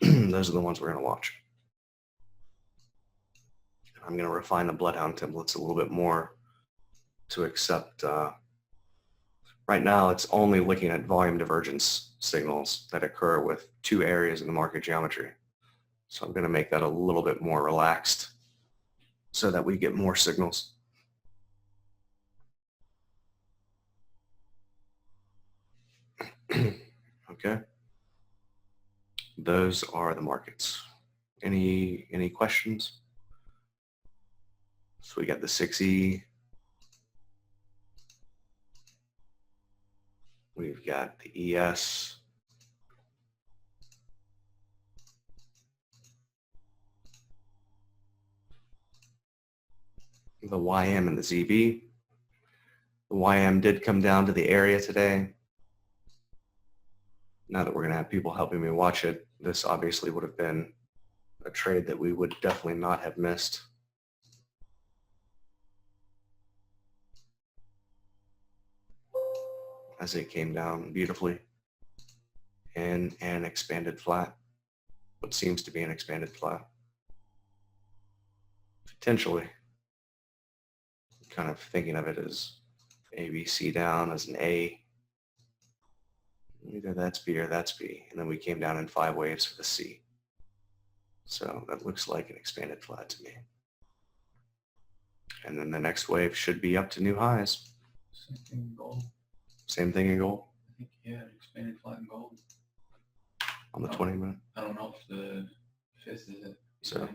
Those are the ones we're going to watch. I'm going to refine the Bloodhound templates a little bit more to accept. Right now, it's only looking at volume divergence signals that occur with two areas in the market geometry. So I'm going to make that a little bit more relaxed so that we get more signals. Okay. Those are the markets. Any questions? So we got the 6E. We've got the ES. The YM and the ZB. The YM did come down to the area today. Now that we're going to have people helping me watch it, this obviously would have been a trade that we would definitely not have missed. As it came down beautifully in an expanded flat, what seems to be an expanded flat. Potentially, kind of thinking of it as ABC down as an A. Either that's B or that's B. And then we came down in 5 waves for the C. So that looks like an expanded flat to me. And then the next wave should be up to new highs. Same thing in gold. Same thing in gold I think, yeah, expanded flat in gold. on the 20 minute. I don't know if the 5th is it. So,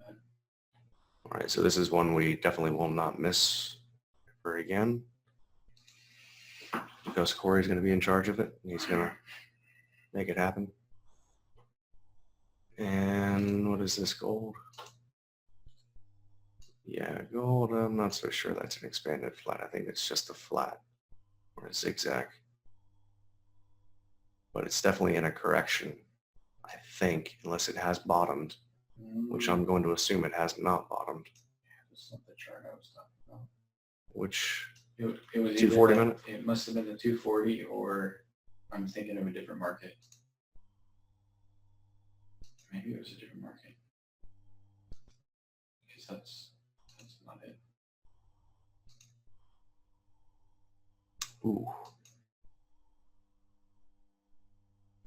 all right, so this is one we definitely will not miss ever again, because Corey's going to be in charge of it and he's going to make it happen. And what is this, gold? Yeah, gold, I'm not so sure that's an expanded flat. I think it's just a flat or a zigzag. But it's definitely in a correction, I think, unless it has bottomed, which I'm going to assume it has not bottomed. That's not the chart I was talking about. Which, It was 240 either minute? It must have been the 240, or I'm thinking of a different market. Maybe it was a different market. Because that's not it. ooh.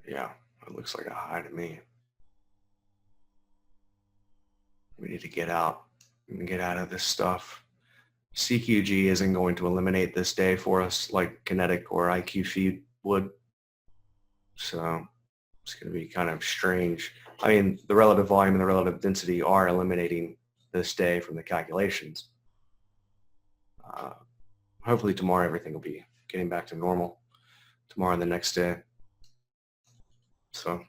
Yeah, it looks like a high to me. We need to get out and get out of this stuff. CQG isn't going to eliminate this day for us like kinetic or IQ feed would. So it's going to be kind of strange. I mean, the relative volume and the relative density are eliminating this day from the calculations. Hopefully tomorrow everything will be getting back to normal. Tomorrow and the next day. So,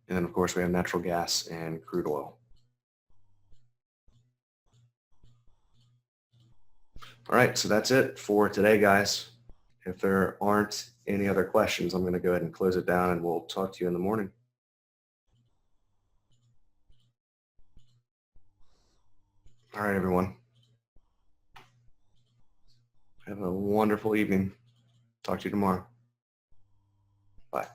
and then of course we have natural gas and crude oil. All right, so that's it for today, guys. If there aren't any other questions, I'm going to go ahead and close it down and we'll talk to you in the morning. All right, everyone. Have a wonderful evening. Talk to you tomorrow. Bye.